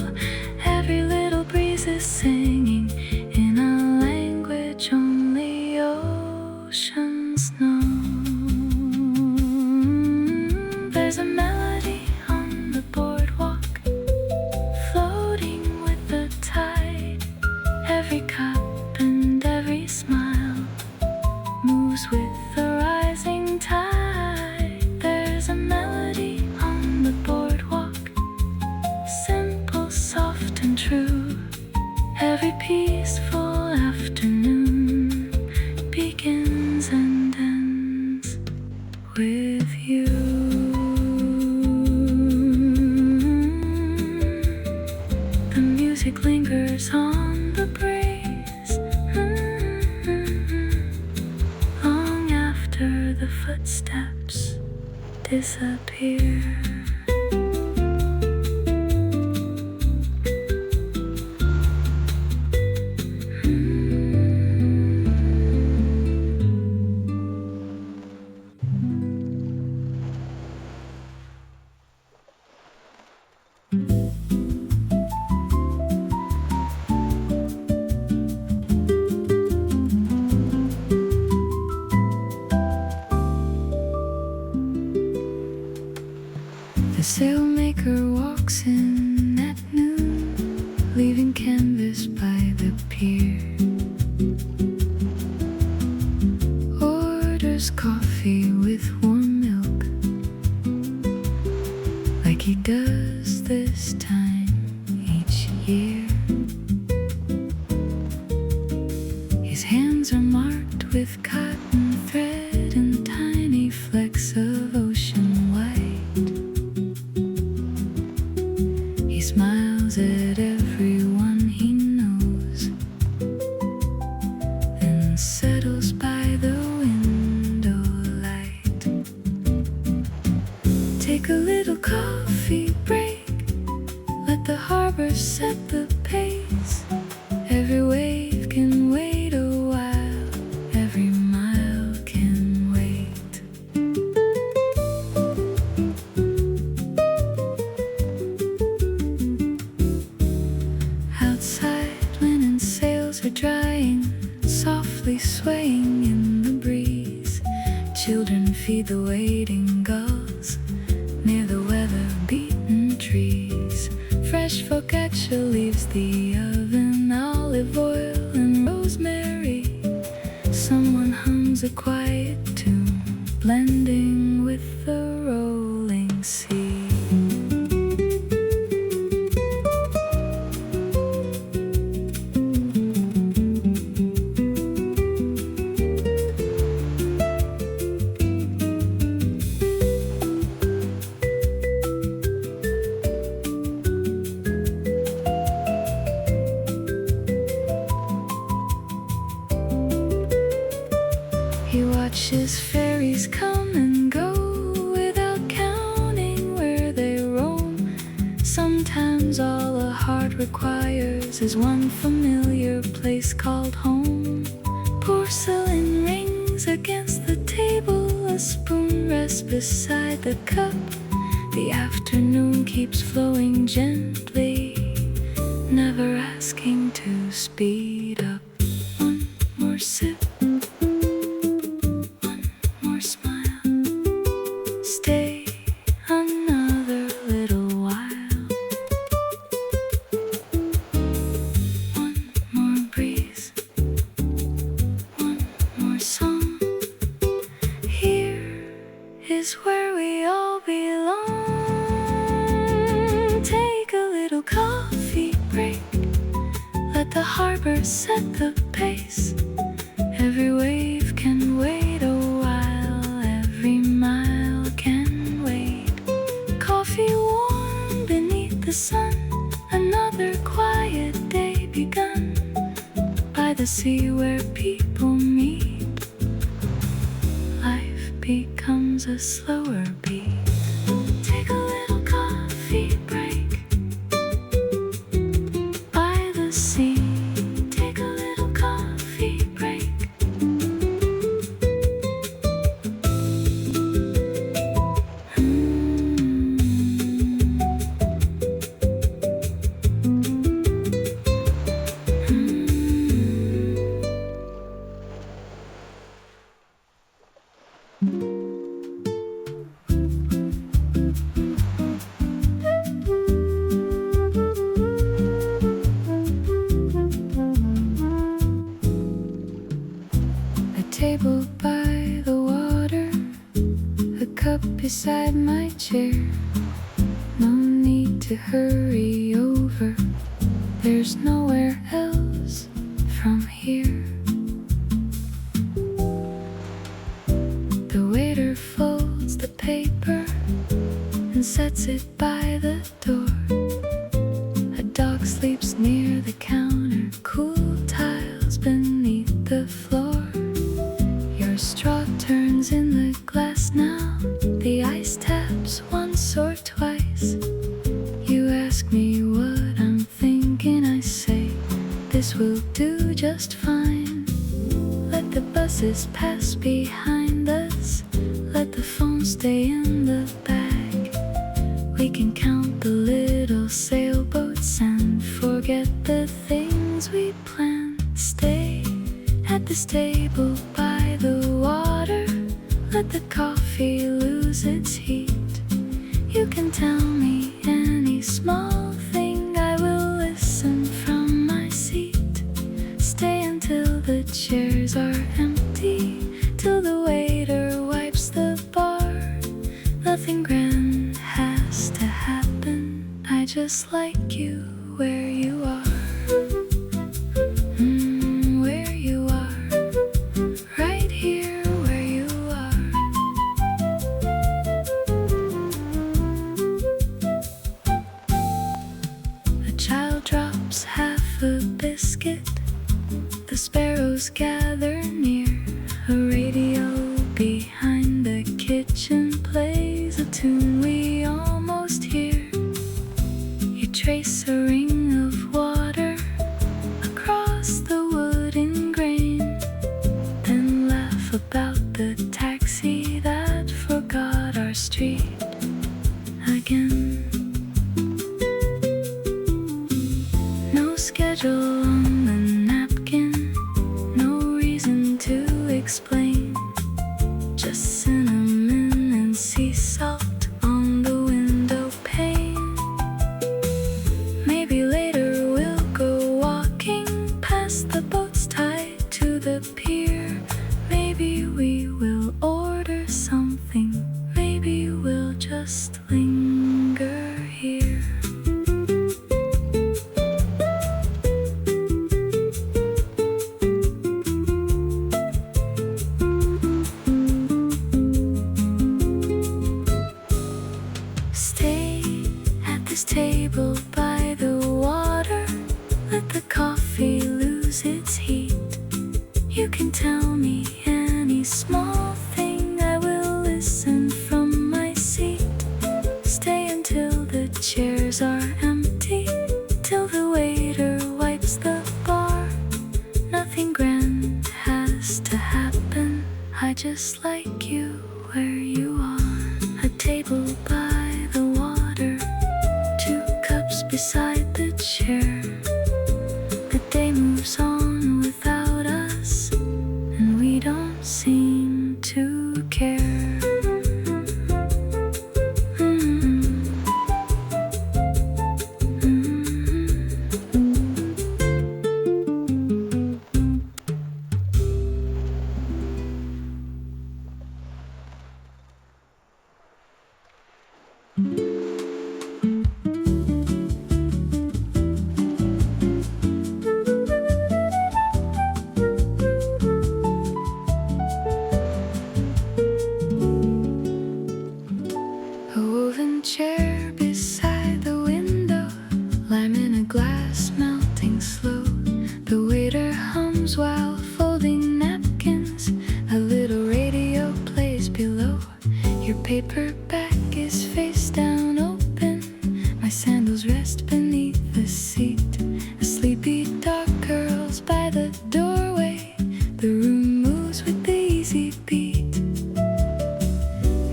Every little breeze is singing in a language only oceans know. There's a melody on the boardwalk, floating with the tide. Every cup and every smile moves with the rising tide. There's a melody on the boardwalk, simple, soft and true. Every peaceful afternoon begins and ends with you. The music lingers on the breeze, long after the footsteps disappear. The sailmaker walks in at noon, leaving canvas by the pier. Orders coffee with warm milk, like he does this time each year. His hands are Take a little coffee break. Let the harbor set the pace. Every wave can wait a while. Every mile can wait. Outside, linen sails are drying, softly swaying in the breeze. Children feed the waiting gulls near the weather-beaten trees. Fresh focaccia leaves the oven, olive oil and rosemary. Someone hums a quiet tune, blending with the rolling sea. He watches ferries come and go without counting where they roam. Sometimes all a heart requires is one familiar place called home. Porcelain rings against the table, a spoon rests beside the cup. The afternoon keeps flowing gently, never asking to speed up. One more sip, stay another little while. One more breeze, one more song. Here is where we all belong. Take a little coffee break. Let the harbor set the pace. Every wave can wait a while. Every mile can wait. Coffee warm beneath the sun. Another quiet day begun by the sea where people meet. Life becomes a slower beat. Take a little coffee break by the sea. Take a little coffee break. A table by the water, a cup beside my chair. No need to hurry over, there's nowhere else from here. The waiter folds the paper and sets it by the door. A dog sleeps near the counter, cool tiles beneath the floor. Your straw turns in the glass now, the ice taps once or twice. You ask me what I'm thinking, I say, this will do just fine. Let the buses pass behind us, let the phone stay in the bag. We can count the little sailboats and forget the things we planned. Stay at this table by the water, let the coffee lose its heat. You can tell me any small thing, I will listen from my seat. Stay until the chairs are empty, till the waiter wipes the bar. Nothing grand has to happen, I just like you where you are. Where you are, right here where you are. A child drops half a biscuit, the sparrows gather near. A radio behind the kitchen plays a tune we trace a ring of water across the wooden grain, then laugh about the taxi that forgot our street again. No schedule on the napkin, no reason to explain, just cinnamon and sea salt on the window pane. Maybe later we'll go walking past the boats tied to the pier. Maybe we will order something, maybe we'll just linger here. Stay at this table by the water, let the coffee lose its heat. You can tell me any small thing, I will listen from my seat. Stay until the chairs are empty, till the waiter wipes the bar. Nothing grand has to happen, I just like you where you are. A table by the water, 2 cups beside the chair. The day moves on without us, and we don't seem to care. A woven chair beside the window, lime in a glass melting slow. The waiter hums while folding napkins, a little radio plays below. Your paperback is face down open, my sandals rest beneath the seat. A sleepy dog curls by the doorway, the room moves with the easy beat.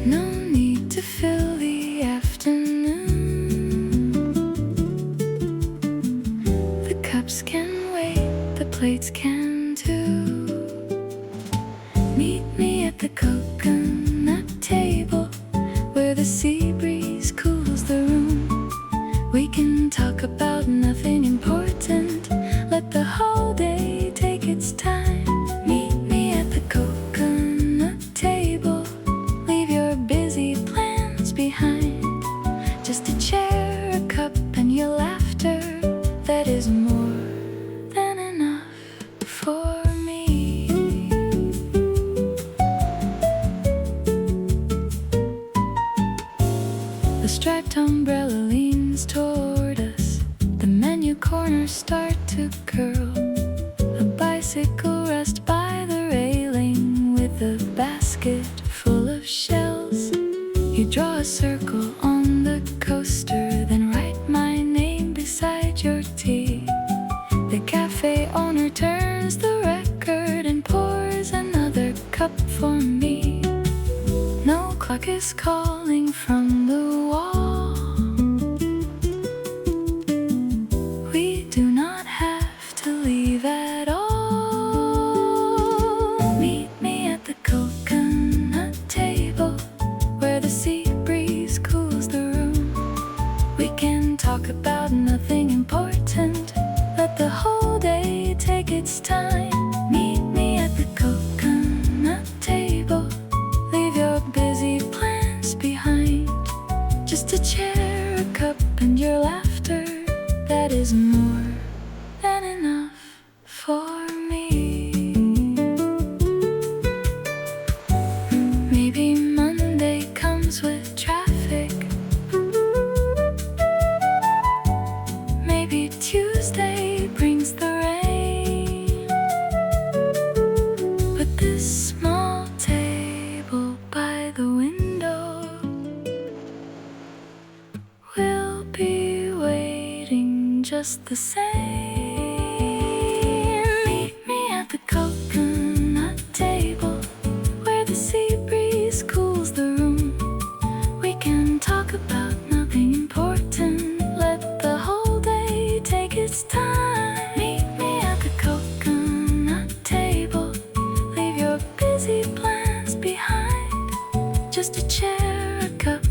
No need to fill the afternoon, the cups can wait, the plates can too. Meet me at the coconut table, where the sea breeze cools the room. We can talk about nothing important, let the whole day take its time. Meet me at the coconut table, leave your busy plans behind. Just a chair, a cup, and your laughter, that is more than enough for me. The striped umbrella leans toward us, the menu corners start to curl. A bicycle rests by the railing with a basket full of shells. You draw a circle on the coaster, then write my name beside your tea. The cafe owner turns the record and pours another cup for me. No clock is calling from the wall, we do not have to leave at all. Meet me at the coconut table, where the sea breeze cools the room. We can talk about nothing important, let the whole day take its time. Meet me at the coconut table, leave your busy plans behind. Just a chair, a cup, and your laughter, that is more than enough for me. Maybe Monday comes with traffic, maybe Tuesday brings the rain, but this small table by the window will be waiting just the same. Meet me at the coconut table, where the sea breeze cools the room. We can talk about nothing important, let the whole day take its time. Meet me at the coconut table, leave your busy plans behind. Just a chair, a cup